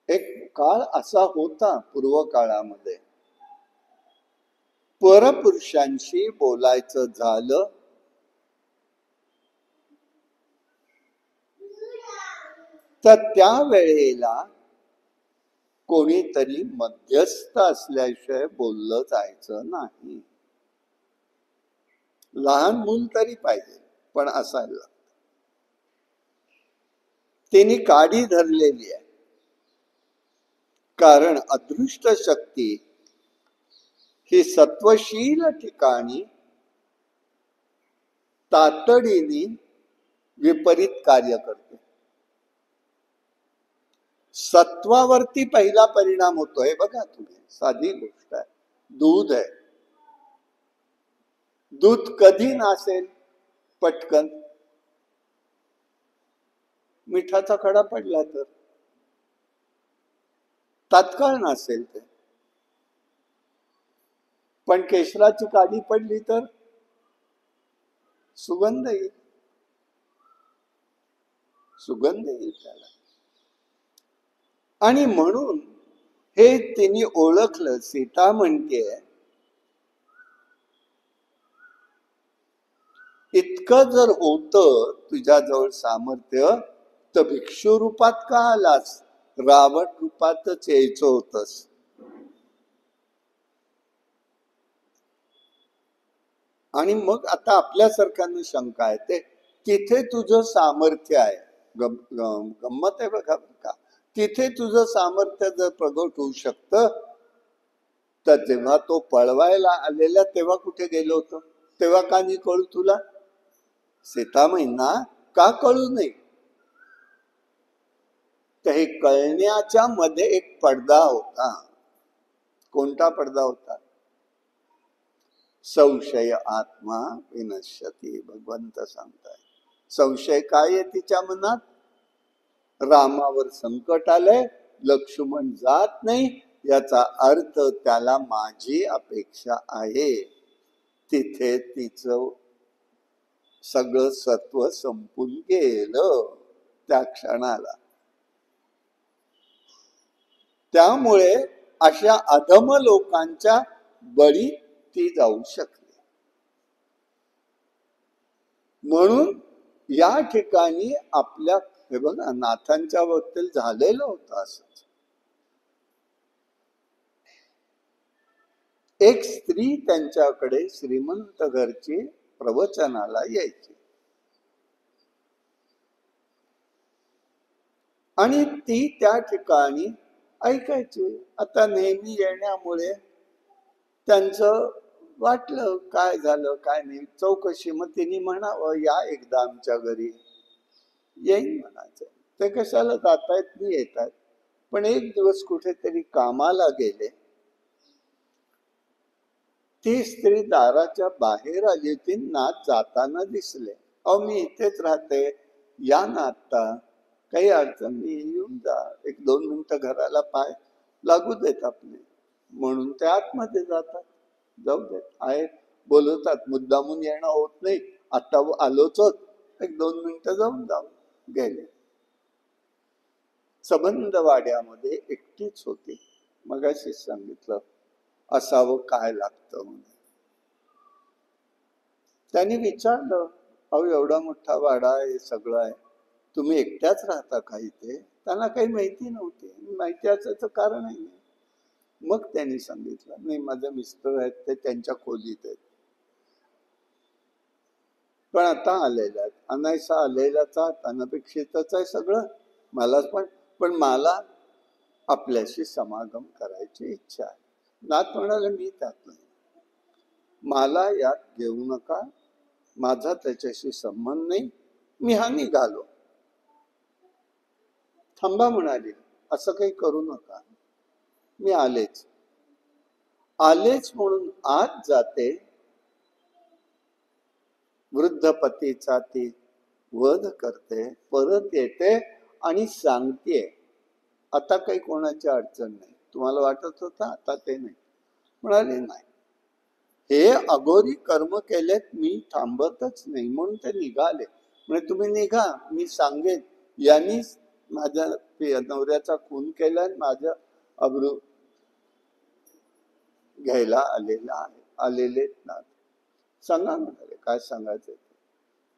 एक काळ असा होता पूर्व काळामध्ये, परपुरुषांशी बोलायचं झालं तर त्यावेळेला कोणीतरी मध्यस्थ असल्याशिवाय बोललं जायचं नाही. लहान मूल तरी पाहिजे, पण असायला. तिने काडी धरलेली आहे, कारण अदृष्ट शक्ती ही सत्वशील ठिकाणी तातडीने विपरीत कार्य करते. सत्वावरती पहिला परिणाम होतोय बघा तुम्ही. साधी गोष्ट आहे, दूध आहे. दूध कधी नासेल पटकन? मिठाचा खडा पडला तर तात्काळ नासेल ते. पण केशराची काडी पडली तर सुगंध येईल, सुगंध येईल त्याला. आणि म्हणून हे तिने ओळखलं. सीता म्हणतेय, इतकं जर होतं तुझ्याजवळ सामर्थ्य, तर भिक्षू रूपात का आलास? रावण रूपातच यायचं होतंस. आणि मग आता आपल्यासारख्यांना शंका आहे, ते तिथे तुझं सामर्थ्य आहे. गंमत आहे बघा का. तिथे तुझं सामर्थ्य जर प्रगट होऊ शकतं, तर जेव्हा तो पळवायला आलेला तेव्हा कुठे गेलो होतो? तेव्हा का नाही कळू तुला? सीतामाईंना का कळू नये? तर हे कळण्याच्या मध्ये एक पडदा होता. कोणता पडदा होता? संशय आत्मा विनश्यती. भगवंत सांगताय, संशय काय आहे तिच्या मनात? रामावर संकट आलंय, लक्ष्मण जात नाही, याचा अर्थ त्याला माझी अपेक्षा आहे. तिथे तिचं सगळं सत्व संपून गेलं त्या क्षणाला. त्यामुळे अशा अधम लोकांच्या बळी ती जाऊ शकते. म्हणून या ठिकाणी आपल्या, हे बघा, नाथांच्या बाबतीत झालेलं होतं असंच. एक स्त्री त्यांच्याकडे श्रीमंत घरची प्रवचनाला यायची आणि ती त्या ठिकाणी ऐकायची. आता नेहमी येण्यामुळे त्यांचं वाटलं काय झालं काय नाही, चौकशी. मग तिने म्हणावं, या एकदा आमच्या घरी. येईन म्हणायचं. ते कशाला जातायत मी येतात. पण एक दिवस कुठेतरी कामाला गेले. ती स्त्री दाराच्या बाहेर आली होती. नाथ जाताना दिसले. अहो, मी इथेच राहते, या ना आत्ता, काही अडचण नाही, येऊन जा, 1-2 मिनिटं घराला पाय लागू देत आपले. म्हणून ते आतमध्ये जातात. जाऊ देत आहे, बोलवतात. मुद्दामून येणं होत नाही. आता आलोच, 1-2 मिनिटं जाऊन जाऊ. गेले. सबंध वाड्यामध्ये एकटीच होती. मगाशीच सांगितलं असावं काय लागतं म्हणून. त्यांनी विचारलं, अहो एवढा मोठा वाडा आहे, सगळं आहे, तुम्ही एकट्याच राहता का इथे? त्यांना काही माहिती नव्हती. माहिती असायचं कारण आहे. मग त्यांनी सांगितलं, नाही, माझे मिस्टर आहेत, ते त्यांच्या खोलीत आहेत. पण आता आलेल्या आहेत. अनायसा आलेल्याचा अनपेक्षितच आहे सगळं. मलाच पण मला आपल्याशी समागम करायची इच्छा आहे. नाथ म्हणाले, मी त्यात नाही, मला यात घेऊ नका, माझा त्याच्याशी संबंध नाही, मी हा निघालो. थांबा म्हणाली, असं काही करू नका, मी आलेच. आलेच म्हणून आत जाते, वृद्ध पतीचा ती वध करते, परत येते आणि सांगते, आता काही कोणाची अडचण नाही. तुम्हाला वाटत होतं आता ते नाही. म्हणाले नाही, हे अघोरी कर्म केलेत, मी थांबतच नाही, म्हणून ते निघाले. म्हणजे तुम्ही निघा, मी सांगेन यांनी माझ्या नवऱ्याचा खून केला, माझ्या अब्रू घ्यायला आलेले ना, सांगा म्हणाले, काय सांगायचं.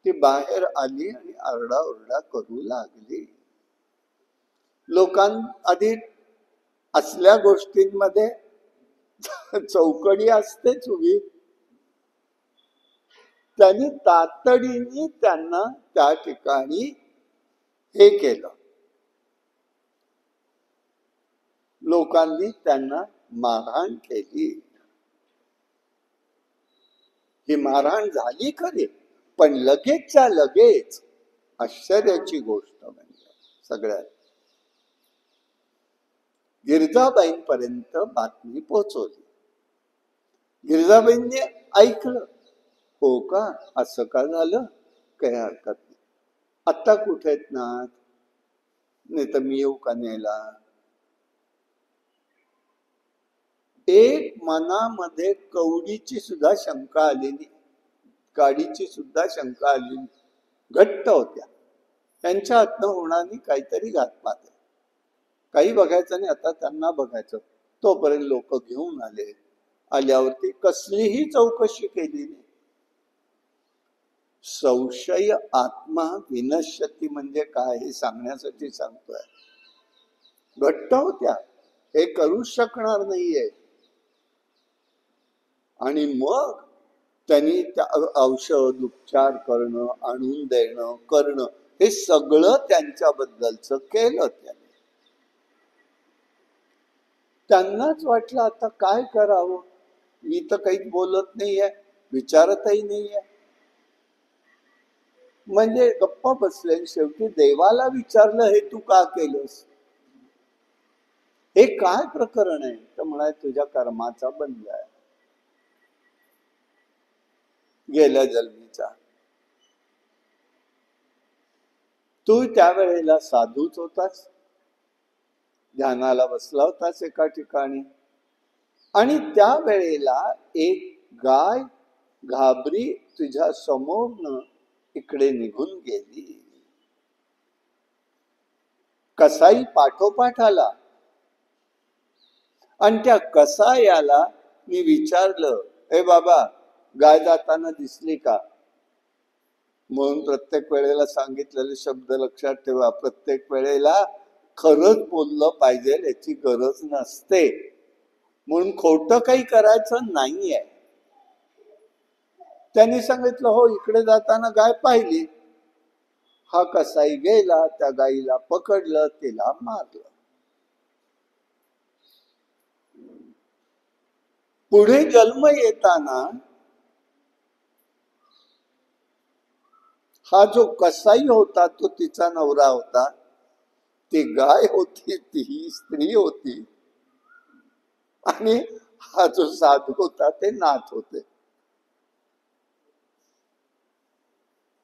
ती बाहेर आली आणि आरडाओरडा करू लागली. लोकांआधी असल्या गोष्टींमध्ये चौकडी असतेच उभी. त्यांनी तातडीने त्यांना त्या ठिकाणी हे केलं. लोकांनी त्यांना मारहाण केली. ही मारहाण झाली खरी, पण लगेचच्या लगेच आश्चर्याची गोष्ट म्हणजे सगळ्यात गिरजाबाईंपर्यंत बातमी पोहोचवली. गिरजाबाईंनी ऐकलं, हो का, असं का झालं, काही हरकत नाही, आत्ता कुठे आहेत ना, नाही तर मी येऊ का न्यायला. एक मनामध्ये कवडीची सुद्धा शंका आलेली, गाडीची सुद्धा शंका आलेली, घट्ट होत्या. त्यांच्या हातनं होणार नाही, काहीतरी घातपात आहे, काही बघायचं नाही, आता त्यांना बघायचं. तोपर्यंत लोक घेऊन आले. आल्यावरती कसलीही चौकशी केली नाही. संशय आत्मा विनश्यती म्हणजे काय हे सांगण्यासाठी सांगतोय. घट्ट होत्या, हे करू शकणार नाहीये. आणि मग त्यांनी त्या औषध उपचार करणं, आणून देणं, करणं, हे सगळं त्यांच्याबद्दलच केलं. त्यांनाच वाटलं आता काय करावं, मी तर काहीच बोलत नाहीये, विचारतही नाहीये. म्हणजे गप्पा बसले. शेवटी देवाला विचारलं, हे तू का केलंस, हे काय प्रकरण आहे. तर म्हणाय, तुझ्या कर्माचा बंध आहे, गेल्या जन्मीचा. तू त्यावेळेला साधूच होतास, ध्यानाला बसला होतास एका ठिकाणी, आणि त्यावेळेला एक गाय घाबरी तुझ्या समोरनं इकडे निघून गेली. कसाई पाठोपाठ आला आणि त्या कसायाला मी विचारलं, ए बाबा, गाय जाताना दिसली का. म्हणून प्रत्येक वेळेला सांगितलेले शब्द लक्षात ठेवा. प्रत्येक वेळेला खरंच बोललं पाहिजे याची गरज नसते, म्हणून खोटं काही करायचं नाहीये. त्यांनी सांगितलं, हो, इकडे जाताना गाय पाहिली. हा कसाई गेला, त्या गाईला पकडलं, तिला मारलं. पुढे जन्म येताना हा जो कसाई होता तो तिचा नवरा होता, ती गाय होती ती स्त्री होती, आणि हा जो साधू होता ते नाथ होते.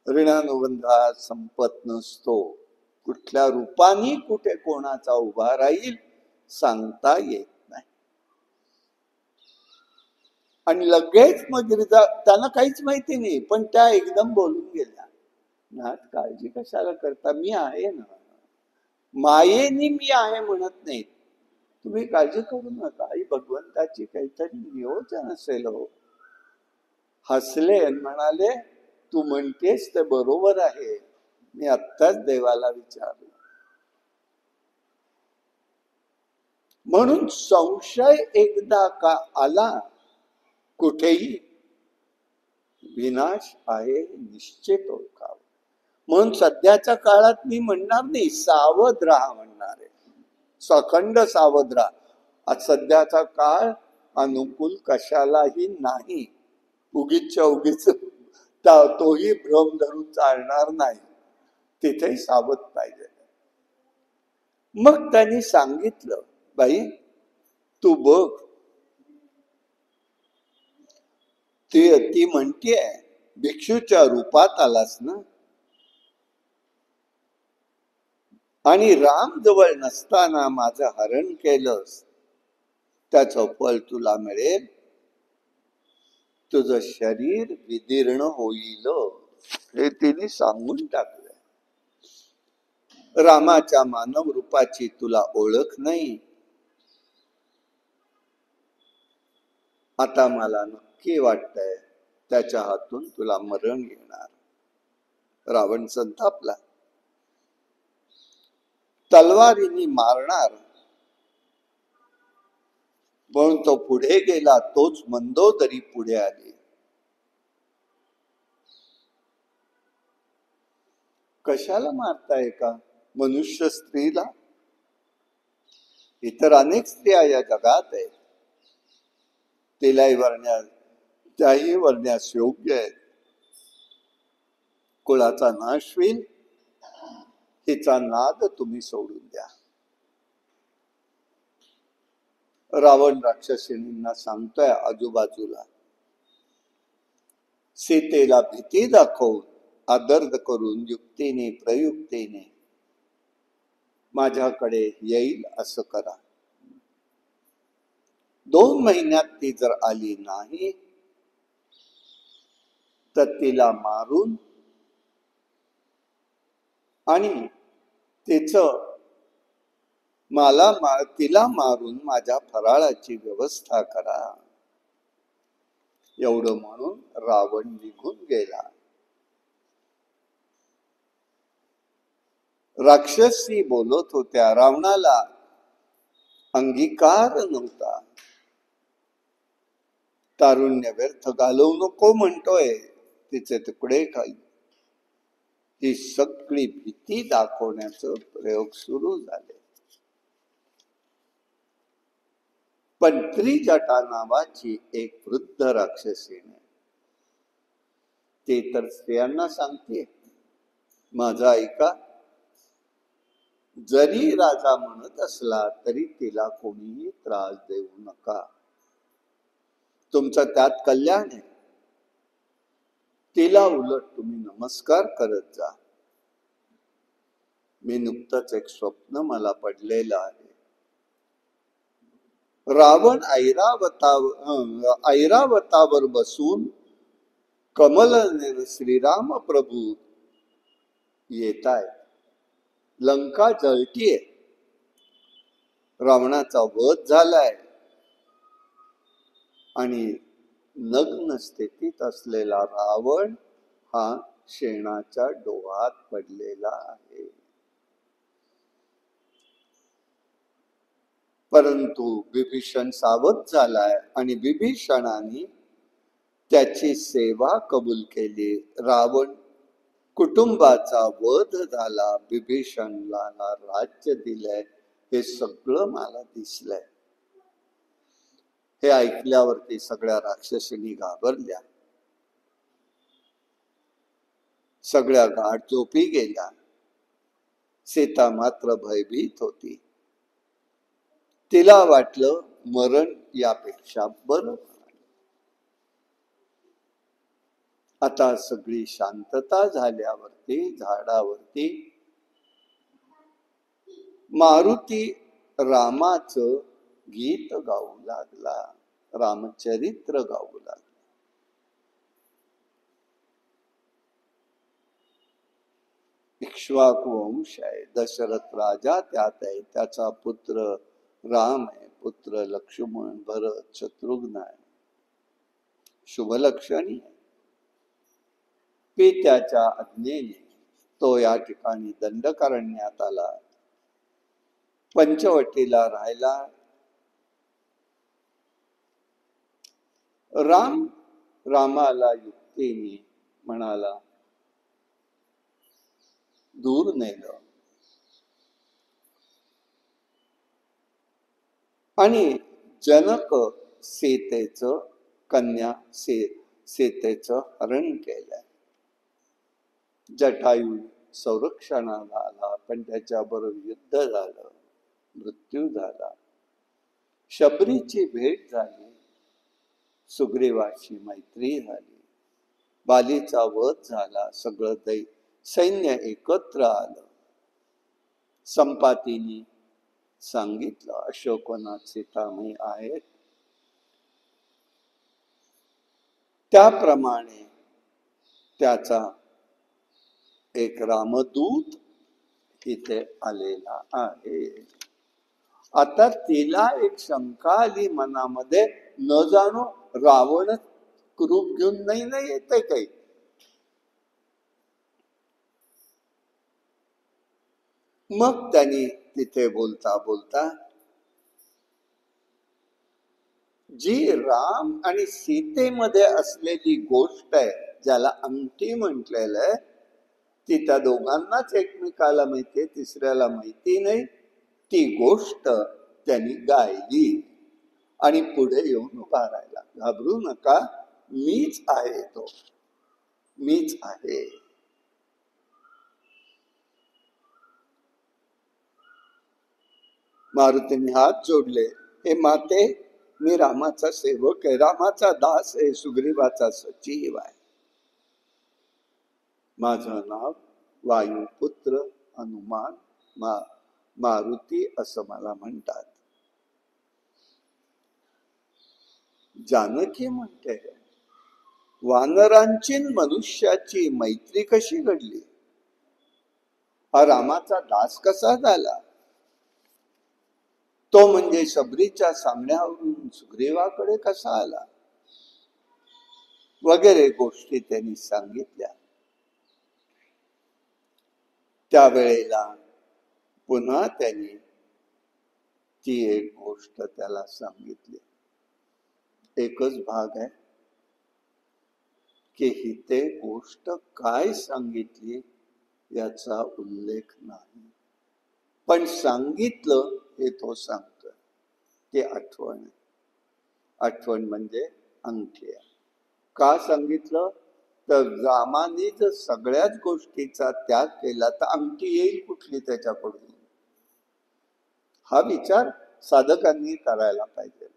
ऋणानुबंधात संपत नसतो. कुठल्या रूपाने कुठे कोणाचा उभा राहील सांगता येत नाही. आणि लगेच मग त्यांना काहीच माहिती नाही, पण त्या एकदम बोलून गेल्या, नाथ काळजी कशाला करता, मी आहे ना, मायेनी मी आहे म्हणत नाही, तुम्ही काळजी करू नका, आई भगवंताची काहीतरी नियोजन असेल. हो, हसले आणि म्हणाले, तू म्हणतेस ते बरोबर आहे, मी आत्ताच देवाला विचारलं. म्हणून संशय एकदा का आला कुठेही, विनाश आहे निश्चित ओळखावं. म्हणून सध्याच्या काळात मी म्हणणार नाही, सावध राहा म्हणणार आहे, सखंड सावध राहा. सध्याचा काळ अनुकूल कशालाही नाही. उगीच्या उगीच तोही भ्रम धरून चालणार नाही, तिथे सावध पाहिजे. मग त्यांनी सांगितलं, बाई तू बघ, ती म्हणतीये भिक्षूच्या रूपात आलास ना, आणि राम जवळ नसताना माझं हरण केलंस, त्याचं फल तुला मिळेल, तुझं शरीर विदीर्ण होईल, हे तिने सांगून टाकलं. रामाच्या मानव रूपाची तुला ओळख नाही, आता मला नक्की वाटतंय त्याच्या हातून तुला मरण येणार. रावण संतापला. तलवारीने मारणार म्हणून तो पुढे गेला, तोच मंदोदरी पुढे आली. कशाला मारताय का मनुष्य स्त्रीला? इतर अनेक स्त्रिया या जगात आहेत, तिलाही वरण्यास त्याही वरण्यास योग्य आहेत. कुळाचा नाश होईल, हिचा नाद तुम्ही सोडून द्या. रावण राक्षसिणींना सांगतोय आजूबाजूला, सीतेला भीती दाखवून आदर करून युक्तीने प्रयुक्तीने माझ्याकडे येईल असं करा. 2 महिन्यात ती जर आली नाही तर तिला मारून आणि तिला मारून माझ्या फराळाची व्यवस्था करा. एवढं म्हणून रावण निघून गेला. राक्षसी बोलत होत्या, रावणाला अंगीकार नव्हता. तारुण्य व्यर्थ घालवू नको म्हणतोय, तिचे तुकडे खाई. ही सगळी भीती दाखवण्याचं प्रयोग सुरू झाले. पण त्रिजटा नावाची एक वृद्ध राक्षसीने, ते तर स्त्रियांना सांगते, माझा ऐका, जरी राजा म्हणत असला तरी तिला कोणीही त्रास देऊ नका, तुमचं त्यात कल्याण आहे. तिला उलट तुम्ही नमस्कार करत जा. मी नुकतंच एक स्वप्न मला पडलेलं आहे. रावण ऐरावतावर बसून कमल श्रीराम प्रभू येताय, लंका जळतीये, रावणाचा वध झालाय आणि नग्न स्थितीत असलेला रावण हा शेणाच्या डोहात पडलेला आहे. परंतु विभीषण सावध झालाय आणि विभीषणाने त्याची सेवा कबूल केली. रावण कुटुंबाचा वध झाला, विभीषणला राज्य दिलंय, हे सगळं मला दिसलंय. हे ऐकल्यावरती सगळ्या राक्षसींनी घाबरल्या, सगळ्या गाढ झोपी गेल्या. सीता मात्र भयभीत होती. तिला वाटलं मरण यापेक्षा बरं. आता सगळी शांतता झाल्यावरती झाडावरती मारुती रामाचं गीत गाऊ लागला, रामचरित्र गाऊ लागला. इक्ष्वाकू वंश आहे, दशरथ राजा त्यात आहे, त्याचा पुत्र राम आहे, पुत्र लक्ष्मण, भरत, शत्रुघ्न आहे, शुभलक्षणी आहे. पित्याच्या आज्ञेने तो या ठिकाणी दंडकारण्यात आला, पंचवटीला राहिला. रामाला युक्तीने म्हणाला, दूर नेलं आणि जनक सीतेचं कन्या सीतेचं हरण केलं. जटायू संरक्षणाला आला, पण त्याच्याबरोबर युद्ध झालं. मृत्यू झाला. शबरीची भेट झाली, सुग्रीवाची मैत्री झाली, बालीचा वध झाला, सगळं सैन्य एकत्र आलं. संपातीनी सांगितलं अशोकवनात सीतामाई आहेत. त्याप्रमाणे त्याचा एक रामदूत इथे आलेला आहे. आता तिला एक शंका आली मनामध्ये, न जाणो रावण रूप घेऊन नाही येते काही. मग त्यांनी तिथे बोलता बोलता जी राम आणि सीतेमध्ये असलेली गोष्ट आहे, ज्याला अंगठी म्हटलेलं आहे, ती त्या दोघांनाच एकमेकाला माहितीये, तिसऱ्याला माहिती नाही. ती गोष्ट त्यांनी गायली आणि पुढे येऊन उभा राहिला. घाबरू नका, मीच आहे तो, मीच आहे. मारुतीने हात जोडले, हे माते, मी रामाचा सेवक आहे, रामाचा दास आहे, सुग्रीवाचा सचिव आहे. माझं नाव वायुपुत्र हनुमान मारुती असं मला म्हणतात. जानकी म्हणते, वानरांची मनुष्याची मैत्री कशी घडली, हा रामाचा दास कसा झाला, तो म्हणजे शबरीच्या सांगण्यावरून सुग्रीवाकडे कसा आला, वगैरे गोष्टी त्यांनी सांगितल्या. त्यावेळेला पुन्हा त्यांनी ती एक गोष्ट त्याला सांगितली. एकच भाग आहे की ही ते गोष्ट काय सांगितली याचा उल्लेख नाही, पण सांगितलं हे तो सांगतोय. ते आठवण आहे. आठवण म्हणजे अंगठी आहे. का सांगितलं तर रामाने जर सगळ्याच गोष्टीचा त्याग केला तर अंगठी येईल कुठली त्याच्याकडून, हा विचार साधकांनी करायला पाहिजे.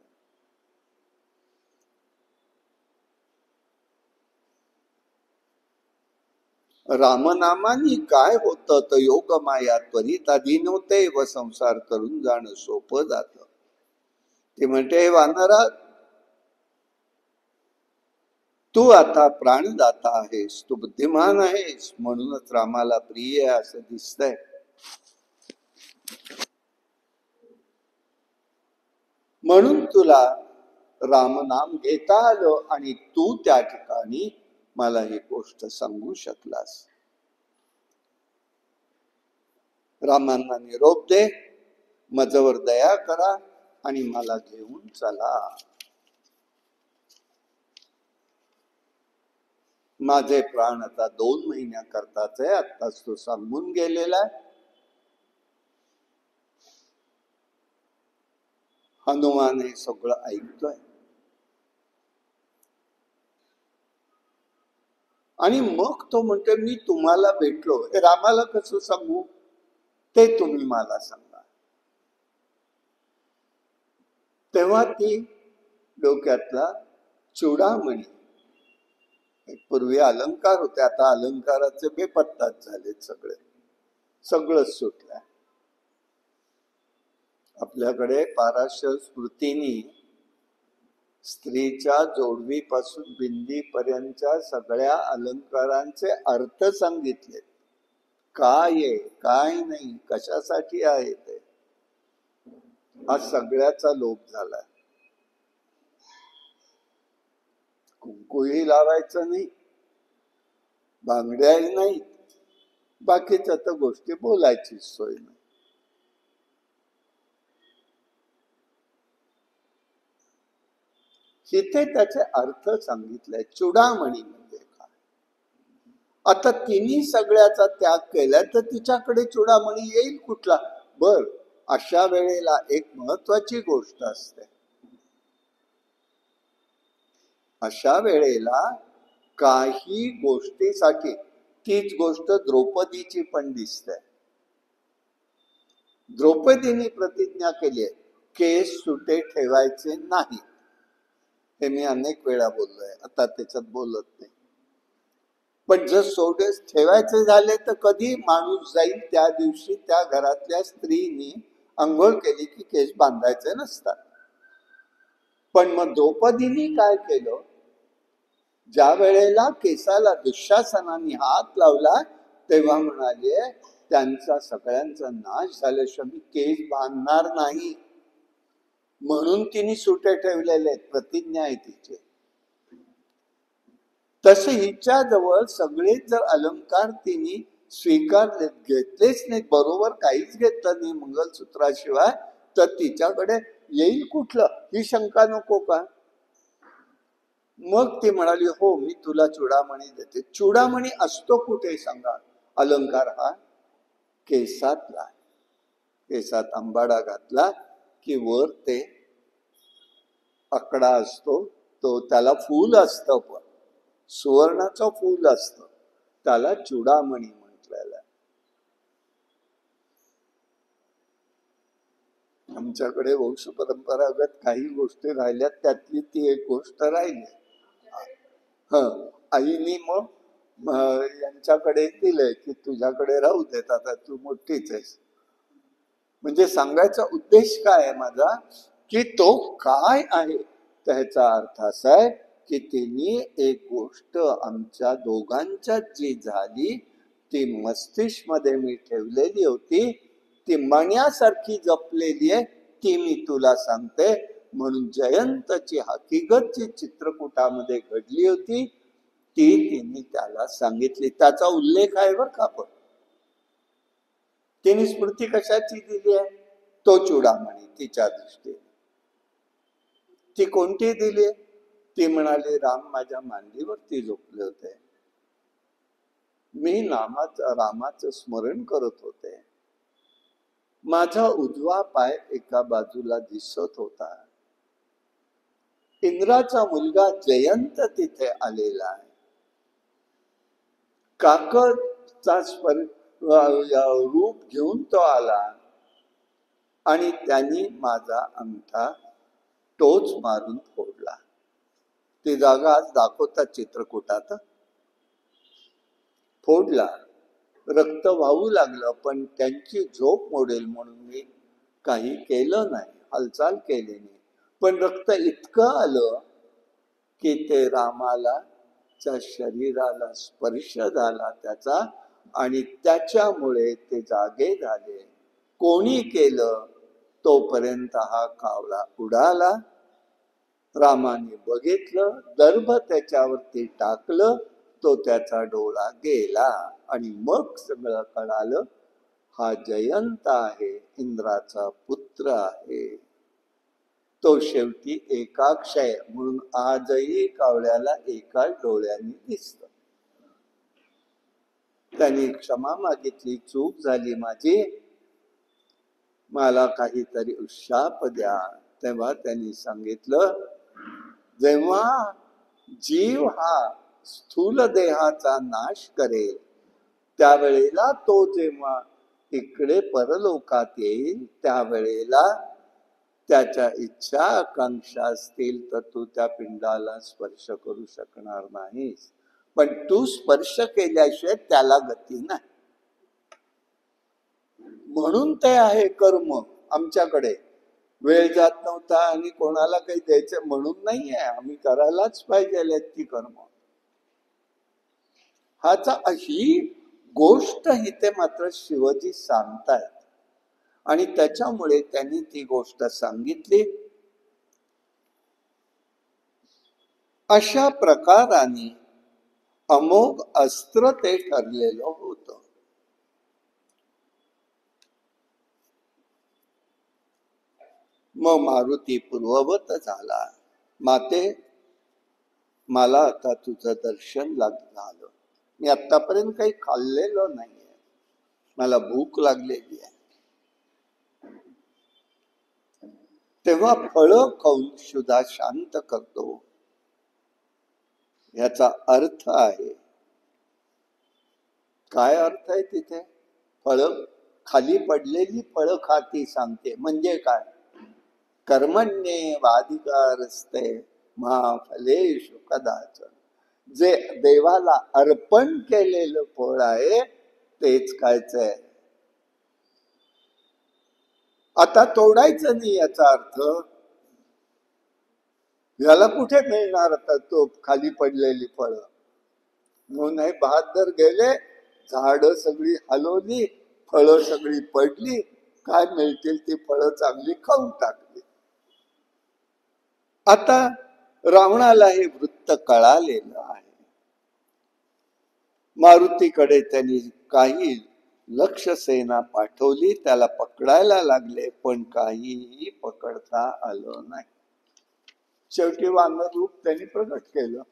रामनामानी काय होतं तर योगमाया त्वरित अधीन होते व संसार करून जाणं सोपं जात. ते म्हणते, वानरा, तू आता प्राणदाता आहेस, तू बुद्धिमान आहेस, म्हणूनच रामाला प्रिय आहे असं दिसतंय. म्हणून तुला रामनाम घेता आलं आणि तू त्या ठिकाणी मला ही गोष्ट सांगू शकलास. रामांना निरोप दे, माझ्यावर दया करा आणि मला घेऊन चला. माझे प्राण आता 2 महिन्याकरताच आहे, आत्ताच तो सांगून गेलेला आहे. हनुमान हे सगळं ऐकतोय आणि मग तो म्हणतो, मी तुम्हाला भेटलो, हे रामाला कसं सांगू, ते तुम्ही मला सांगा. तेव्हा ती डोक्यातला चुडामणी, पूर्वी अलंकार होते, आता अलंकाराचे बेपत्ताच झालेत, सगळंच सुटलंय. आपल्याकडे पाराशर स्मृतीनी स्त्रीच्या जोडवीपासून बिंदीपर्यंतच्या सगळ्या अलंकारांचे अर्थ सांगितले. काय आहे, काय नाही, कशासाठी आहे ते, हा सगळ्याचा लोप झालाय. कुंकूही लावायचं नाही, बांगड्याही नाही, बाकीच्या तर गोष्टी बोलायची सोय नाही. तिथे त्याचे अर्थ सांगितले. चुडामणी म्हणजे काय. आता तिने सगळ्याचा त्याग केला तर तिच्याकडे चुडामणी येईल कुठला. बर, अशा वेळेला एक महत्वाची गोष्ट असते. अशा वेळेला काही गोष्टीसाठी तीच गोष्ट द्रौपदीची पण दिसते. द्रौपदीने प्रतिज्ञा केली आहे, केस सुटे ठेवायचे नाही. हे मी अनेक वेळा बोललोय, आता त्याच्यात बोलत नाही. पण जर सोडेस ठेवायचे झाले तर कधी माणूस जाईल त्या दिवशी त्या घरातल्या स्त्रीनी अंघोळ केली की केस बांधायचे नसतात. पण मग द्रौपदीने काय केलं, ज्या वेळेला केसाला दुःशासनाने हात लावला तेव्हा म्हणाले, त्यांचा सगळ्यांचा नाश झाल्याशिवाय मी केस बांधणार नाही. म्हणून तिने सुटे ठेवलेले आहेत, प्रतिज्ञा आहे तिची. तसे हिच्या जवळ सगळेच जर अलंकार तिने स्वीकारले, घेतलेच नाही, बरोबर काहीच घेतलं नाही मंगलसूत्राशिवाय, तर तिच्याकडे येईल कुठलं, ही शंका नको का? मग ती म्हणाली, हो मी तुला चुडामणी देते. चुडामणी असतो कुठे सांगा? अलंकार हा केसातला. केसात आंबाडा घातला की वर ते आकडा असतो, तो त्याला फूल असतं, पण सुवर्णाचं फूल असतं, त्याला चुडामणी म्हटलेलं आहे. आमच्याकडे वंश परंपरागत काही गोष्टी राहिल्यात, त्यातली ती एक गोष्ट राहिली. आईनी मग यांच्याकडे दिलंय की तुझ्याकडे राहू देत, आता तू मोठीच आहेस. म्हणजे सांगायचा उद्देश काय आहे माझा, की तो काय आहे त्याचा अर्थ असा आहे की तिने एक गोष्ट आमच्या दोघांच्या जी झाली ती मस्तिष्क मध्ये मी ठेवलेली होती, ती मण्यासारखी जपलेली आहे, ती मी तुला सांगते. म्हणून जयंतची हकीकत जी चित्रकूटामध्ये घडली होती ती तिने त्याला सांगितली. त्याचा उल्लेख आहे बर का. पण तिने स्मृती कशाची दिली आहे? तो चुडामणी तिच्या दृष्टीने. ती कोणती दिली? ती म्हणाली, राम माझ्या मांडीवरती झोपले होते, मी रामाचं स्मरण करत होते, माझा उजवा पाय एका बाजूला दिसत होता, इंद्राचा मुलगा जयंत तिथे आलेला आहे, काकचा रूप घेऊन तो आला आणि त्यांनी माझा अंगठा टोच मारून फोडला. ती जागा आज दाखवतात चित्रकूटात. फोडला, रक्त वाहू लागलं, पण त्यांची झोप मोडेल म्हणून मी काही केलं नाही, हालचाल केली नाही. पण रक्त इतकं आलं की ते रामाला च्या शरीराला स्पर्श झाला त्याचा, आणि त्याच्यामुळे ते जागे झाले. कोणी केलं? तोपर्यंत हा कावळा उडाला, रामाने बघितलं, दर्भ त्याच्यावरती टाकलं, तो त्याचा डोळा गेला आणि मग सगळं कळालं, हा जयंत आहे, इंद्राचा पुत्र आहे. तो शेवटी एकाक्षय म्हणून आजही कावळ्याला एकाच डोळ्याने दिसत. त्यांनी क्षमा मागितली, चूक झाली माझी, मला काहीतरी उशाप द्या. तेव्हा त्यांनी सांगितलं, जेव्हा जीव हा स्थूल देहाचा नाश करेल त्यावेळेला, तो जेव्हा इकडे परलोकात येईल त्यावेळेला त्याच्या इच्छा आकांक्षा असतील तर तू त्या पिंडाला स्पर्श करू शकणार नाहीस, पण तू स्पर्श केल्याशिवाय त्याला गती नाही. म्हणून ते आहे कर्म. आमच्याकडे वेळ जात नव्हता आणि कोणाला काही द्यायचं म्हणून नाहीये, आम्ही करायलाच पाहिजे ती कर्म. ही गोष्ट इथे मात्र शिवजी सांगतायत आणि त्याच्यामुळे त्यांनी ती गोष्ट सांगितली. अशा प्रकाराने अमोघ अस्त्र ते ठरलेलं होतं. मग मारुती पूर्ववत झाला, माते मला आता तुझं दर्शन झालं, मी आतापर्यंत काही खाल्लेलं नाहीये, मला भूक लागलेली आहे. तेव्हा फळं खाऊन शुद्धा शांत करतो, याचा अर्थ आहे. काय अर्थ आहे तिथे? फळं खाली पडलेली फळं खाती सांगते. म्हणजे काय? कर्मण्येवाधिकारस्ते मा फलेषु कदाचन. जे देवाला अर्पण केलेलं फळ आहे तेच खायचंय. आता तोडायचं नाही याचा अर्थ. याला कुठे मिळणार आता तो खाली पडलेली फळं? म्हणून हे बहादर गेले, झाडं सगळी हलवली, फळं सगळी पडली, काय मिळतील ती फळं चांगली खाऊन टाकली. आता रावणाला हे वृत्त कळालेलं आहे. मारुतीकडे त्यांनी काही लक्ष सेना पाठवली, त्याला पकडायला लागले, पण काहीही पकडता आलं नाही. शेवटी वानर रूप त्यांनी प्रकट केलं.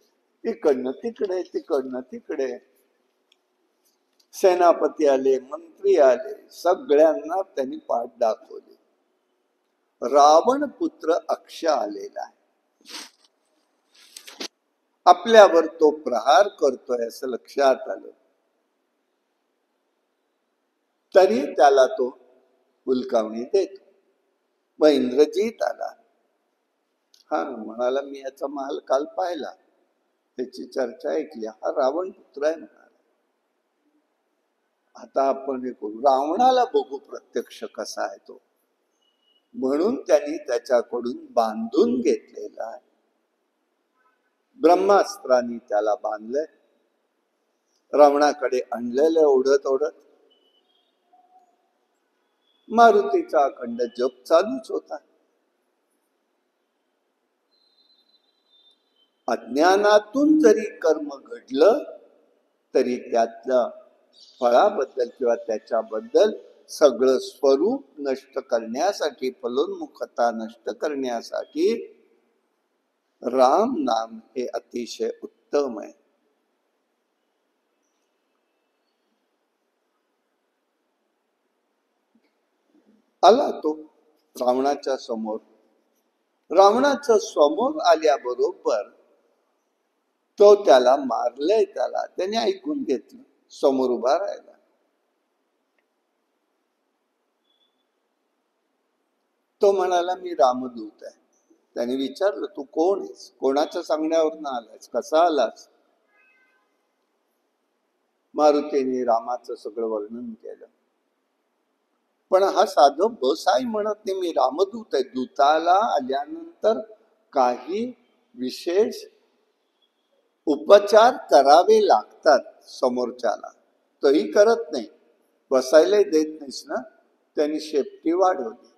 इकडनं तिकडे, तिकडनं तिकडे. सेनापती आले, मंत्री आले, सगळ्यांना त्यांनी पाठ दाखवली. रावण पुत्र अक्ष आलेला आहे. आपल्यावर तो प्रहार करतोय असं लक्षात आलं, तरी त्याला तो हुलकावणी देतो. मग इंद्रजीत आला. हा म्हणाला, मी याचा महाल काल पाहिला, त्याची चर्चा ऐकली, हा रावण पुत्र आहे म्हणाला. आता आपण हे करू, रावणाला बघू प्रत्यक्ष कसा आहे तो. म्हणून त्यांनी त्याच्याकडून बांधून घेतलेला आहे. ब्रह्मास्त्राने त्याला बांधलंय. रावणाकडे आणलेलं ओढत ओढत. मारुतीचा अखंड जप चालूच होता. अज्ञानातून जरी कर्म घडलं तरी त्यातल्या फळाबद्दल किंवा त्याच्याबद्दल सगळं स्वरूप नष्ट करण्यासाठी, फलोन्मुखता नष्ट करण्यासाठी राम नाम हे अतिशय उत्तम आहे. आला तो रावणाच्या समोर. रावणाच्या समोर आल्याबरोबर तो त्याला मारलंय, त्याने ऐकून घेतलं, समोर उभा राहिला. तो म्हणाला, मी रामदूत आहे. त्याने विचारलं, तू कोण आहेस? कोणाच्या सांगण्यावरून आलास? कसा आलास? मारुतीने रामाचं सगळं वर्णन केलं. पण हा साधं बस आहे म्हणत नाही, मी रामदूत आहे. दूताला आल्यानंतर काही विशेष उपचार करावे लागतात समोरच्याला, तोही करत नाही. बसायलाही देत नाहीस ना. त्यांनी शेपटी वाढवली,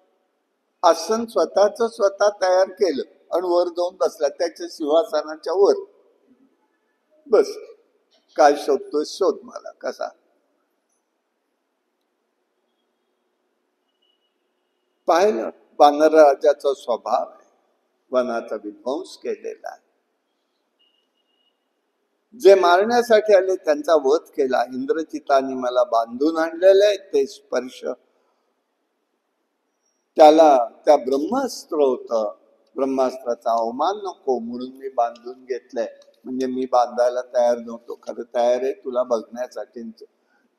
आसन स्वतःच स्वतः तयार केलं आणि वर जाऊन बसला त्याच्या सिंहासनाच्या वर. बस, काय शोधतोय शोध मला. कसा पाहिलं? वानर राजाचा स्वभाव आहे, वनाचा विध्वंस केलेला आहे. जे मारण्यासाठी आले त्यांचा वध केला. इंद्रजिताने मला बांधून आणलेलं आहे ते स्पर्श. त्याला त्या ब्रह्मास्त्र होतं, ब्रह्मास्त्राचा अवमान नको म्हणून मी बांधून घेतलंय. म्हणजे मी बांधायला तयार नव्हतो, खरं तयार आहे तुला बघण्यासाठी.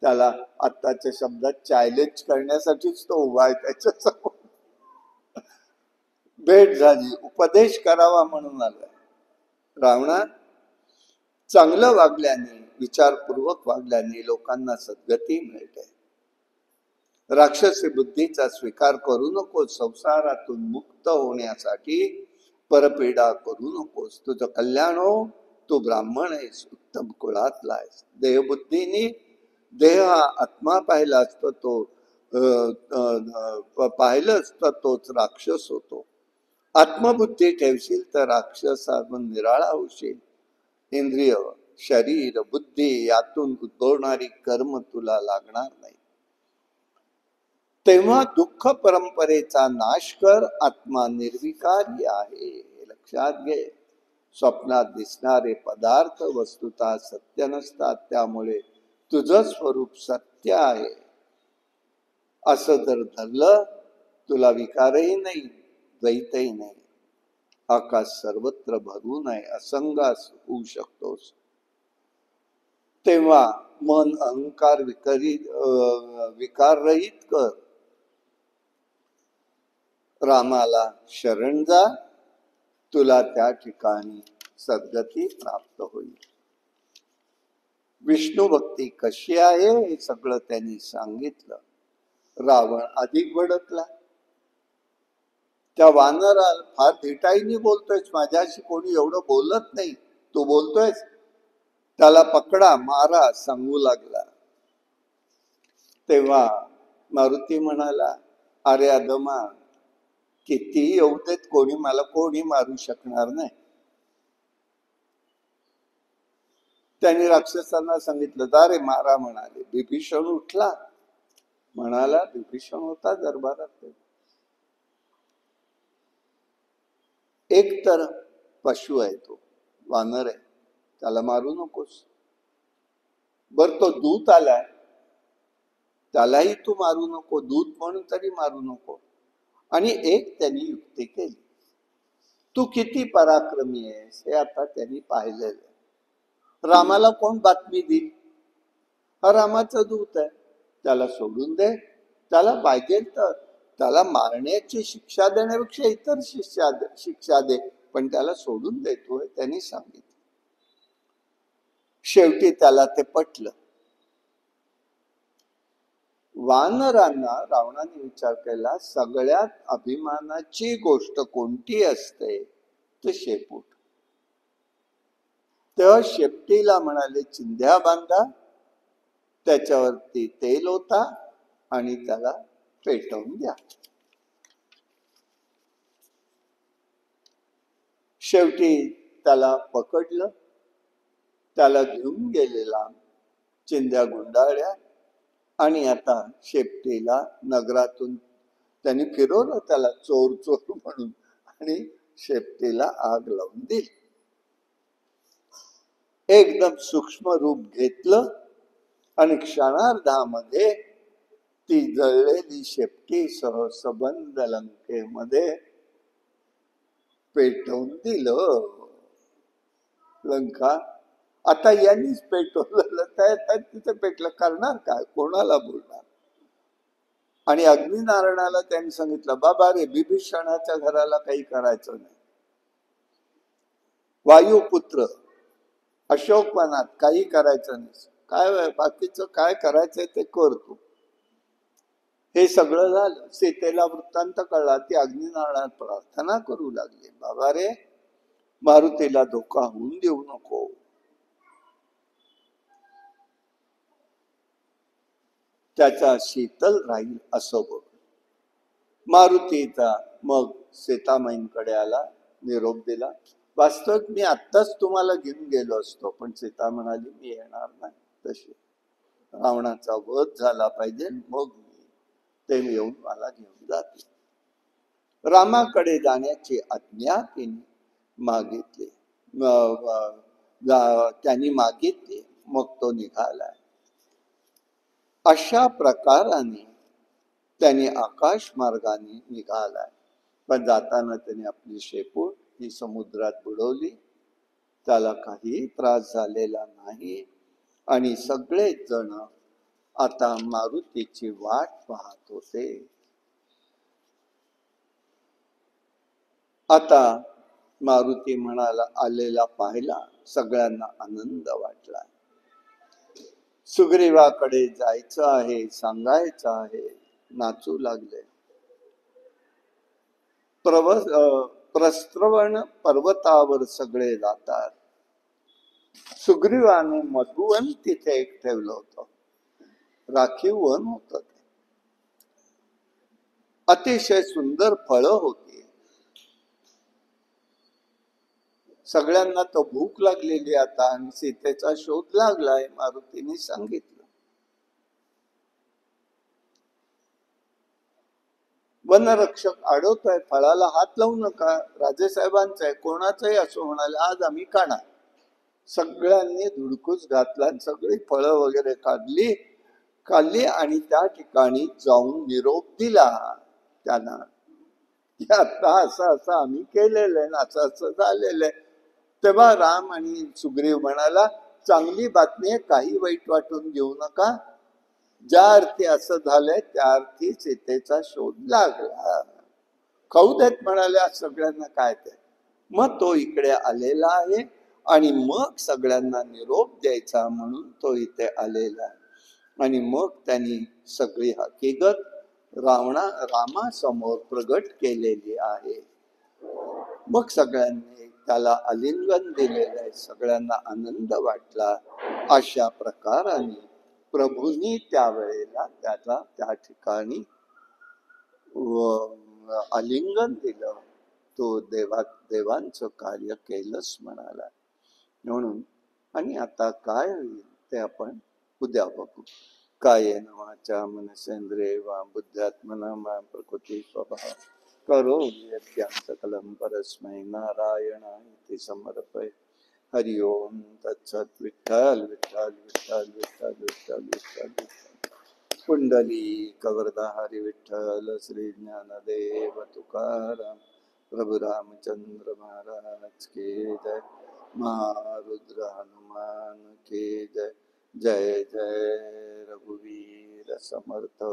त्याला आत्ताच्या शब्दात चॅलेंज करण्यासाठीच तो उभा आहे त्याच्यासमोर. भेट झाली, उपदेश करावा म्हणून आलाय. रावणा, चांगलं वागल्याने, विचारपूर्वक वागल्याने लोकांना सद्गती मिळते. राक्षसी बुद्धीचा स्वीकार करू नकोस. संसारातून मुक्त होण्यासाठी परपीडा करू नकोस. तुझं कल्याण हो. तू ब्राह्मण आहेस, उत्तम कुळातला आहेस. देहबुद्धीने देह हा आत्मा पाहिला असता तो पाहिलं असतं तोच राक्षस होतो. आत्मबुद्धी ठेवशील तर राक्षसातून निराळा होशील. इंद्रिय, शरीर, बुद्धी यातून उद्भवणारी कर्म तुला लागणार नाही. तेव्हा दुःख परंपरेचा नाश कर. आत्मा निर्विकारी आहे हे लक्षात घे. स्वप्नात दिसणारे पदार्थ वस्तुतः सत्य नसतात, त्यामुळे तुझं स्वरूप सत्य आहे असं जर धरलं, तुला विकारही नाही, द्वैतही नाही. आकाश सर्वत्र भरून आहे, असंग होऊ शकतोस. तेव्हा मन अहंकार विकाररहित कर. रामाला शरण जा, तुला त्या ठिकाणी सद्गती प्राप्त होईल. विष्णू भक्ती कशी आहे हे सगळं त्यांनी सांगितलं. रावण अधिक भडकला. त्या वानराला फार धिटाईने बोलतोयस, माझ्याशी कोणी एवढं बोलत नाही, तू बोलतोयस, त्याला पकडा मारा सांगू लागला. तेव्हा मारुती म्हणाला, अरे अदमा, किती येऊ देत, कोणी मारू शकणार नाही. त्यांनी राक्षसांना सांगितलं, अरे मारा म्हणाले. विभीषण उठला, म्हणाला, विभीषण होता दरबारात. एक तर पशु आहे, तो वानर आहे, त्याला मारू नकोस. बर तो दूत आलाय, त्यालाही तू मारू नको, दूत म्हणून तरी मारू नको. आणि एक त्यांनी युक्ती केली, तू किती पराक्रमी आहेस हे आता त्यांनी पाहिलेलं. रामाला कोण बातमी देईल? हा रामाचा दूत आहे, त्याला सोडून दे. त्याला पाहिजे तर त्याला मारण्याची शिक्षा देण्यापेक्षा इतर शिक्षा दे, पण त्याला सोडून देतोय, त्यांनी सांगितलं. शेवटी त्याला ते पटलं. वानरांना रावणाने विचार केला, सगळ्यात अभिमानाची गोष्ट कोणती असते? ते शेपूट. तेव्हा शेपटीला म्हणाले, चिंध्या बांधा, त्याच्यावरती तेल ओता आणि त्याला पेटवून द्या. शेवटी त्याला पकडलं, त्याला घेऊन गेलेला, चिंध्या गुंडाळल्या आणि आता शेपटीला नगरातून त्यांनी फिरवलं, त्याला चोर चोर म्हणून, आणि शेपटीला आग लावून दिली. एकदम सूक्ष्म रूप घेतलं आणि क्षणार्धामध्ये ती जळलेली शेपटी सह सबंध लंकेमध्ये पेटवून दिलं. लंका आता यांनीच पेटवलं, तिथे पेटलं, करणार काय, कोणाला बोलणार? आणि अग्निनारायणाला त्यांनी सांगितलं, बाबा रे, विभीषणाच्या घराला काही करायचं नाही. वायुपुत्र अशोकवनात काही करायचं नाही, काय बाकीचं काय करायचंय ते करतो. हे सगळं झालं. सीतेला वृत्तांत कळला, ती अग्निनारायणात प्रार्थना करू लागली, बाबा रे, मारुतीला धोका होऊन देऊ नको. त्याचा शीतल राहील असं बघ. मारुतीचा मग सीतामाईंकडे आला, निरोप दिला. वास्तविक मी आत्ताच तुम्हाला घेऊन गेलो असतो, पण सीता म्हणाली, मी येणार नाही. तशी रावणाचा वध झाला पाहिजे, मग ते येऊन मला घेऊन जाते. रामाकडे जाण्याची आज्ञा तिने मागितली, त्यांनी मागितली, मग तो निघाला. अशा प्रकाराने त्याने आकाश मार्गाने निघालाय. पण जाताना त्याने आपली शेपूट ही समुद्रात बुडवली. त्याला काही त्रास झालेला नाही आणि सगळेच जण आता मारुतीची वाट पाहत होते. आता मारुती म्हणाला, आलेला पाहिला, सगळ्यांना आनंद वाटला. सुग्रीवाकडे जायचं आहे, सांगायचं आहे, नाचू लागले. प्रस्त्रवण पर्वतावर सगळे जातात. सुग्रीवाने मधुवन तिथे एक ठेवलं होतं, राखीव वन होत. अतिशय सुंदर फळं होती. सगळ्यांना तो भूक लागलेली आता, आणि सीतेचा शोध लागलाय, मारुतीने सांगितलं. वनरक्षक अडवतोय, फळाला हात लावू नका, राजेसाहेबांचं आहे, कोणाचंही असो म्हणाले, आज आम्ही काढा. सगळ्यांनी धुडकूस घातला, सगळी फळं वगैरे काढली आणि त्या ठिकाणी जाऊन निरोप दिला त्यांना, आता असं आम्ही केलेलं आहे, असं झालेलं आहे. तेव्हा राम आणि सुग्रीव म्हणाला, चांगली बातमी आहे, काही वाईट वाटून घेऊ नका. ज्या अर्थी असं झालंय त्या अर्थी सीतेचा शोध लागला. खाऊ देत म्हणाल्या सगळ्यांना, काय ते. मग तो इकडे आलेला आहे आणि मग सगळ्यांना निरोप द्यायचा म्हणून तो इथे आलेला आहे. आणि मग त्यांनी सगळी हकीकत रामासमोर प्रगट केलेली आहे. मग सगळ्यांनी त्याला आलिंगन दिलेलं आहे, सगळ्यांना आनंद वाटला. अशा प्रकाराने प्रभूंनी त्यावेळेला त्याला त्या ठिकाणी आलिंगन दिलं. तो देवांचं कार्य केलंच म्हणाला. म्हणून आणि आता काय होईल ते आपण उद्या बघू. कायेन वाचा मनसेंद्रिये वा बुद्ध्यात्मना वा प्रकृती स्वभाव करोमि यद्यं सकलं परस्मै नारायणाय समर्पये. हरि ओम तत्सत. विठ्ठल विठ्ठल विठ्ठल विठ्ठल विठ्ठल विठ्ठल विठ्ठल. पुंडलिक वरदा हरी विठ्ठल. श्री ज्ञानदेव तुकाराम प्रभु रामचंद्र महाराज की जय. महारुद्र हनुमान की जय. जय जय रघुवीर समर्थ.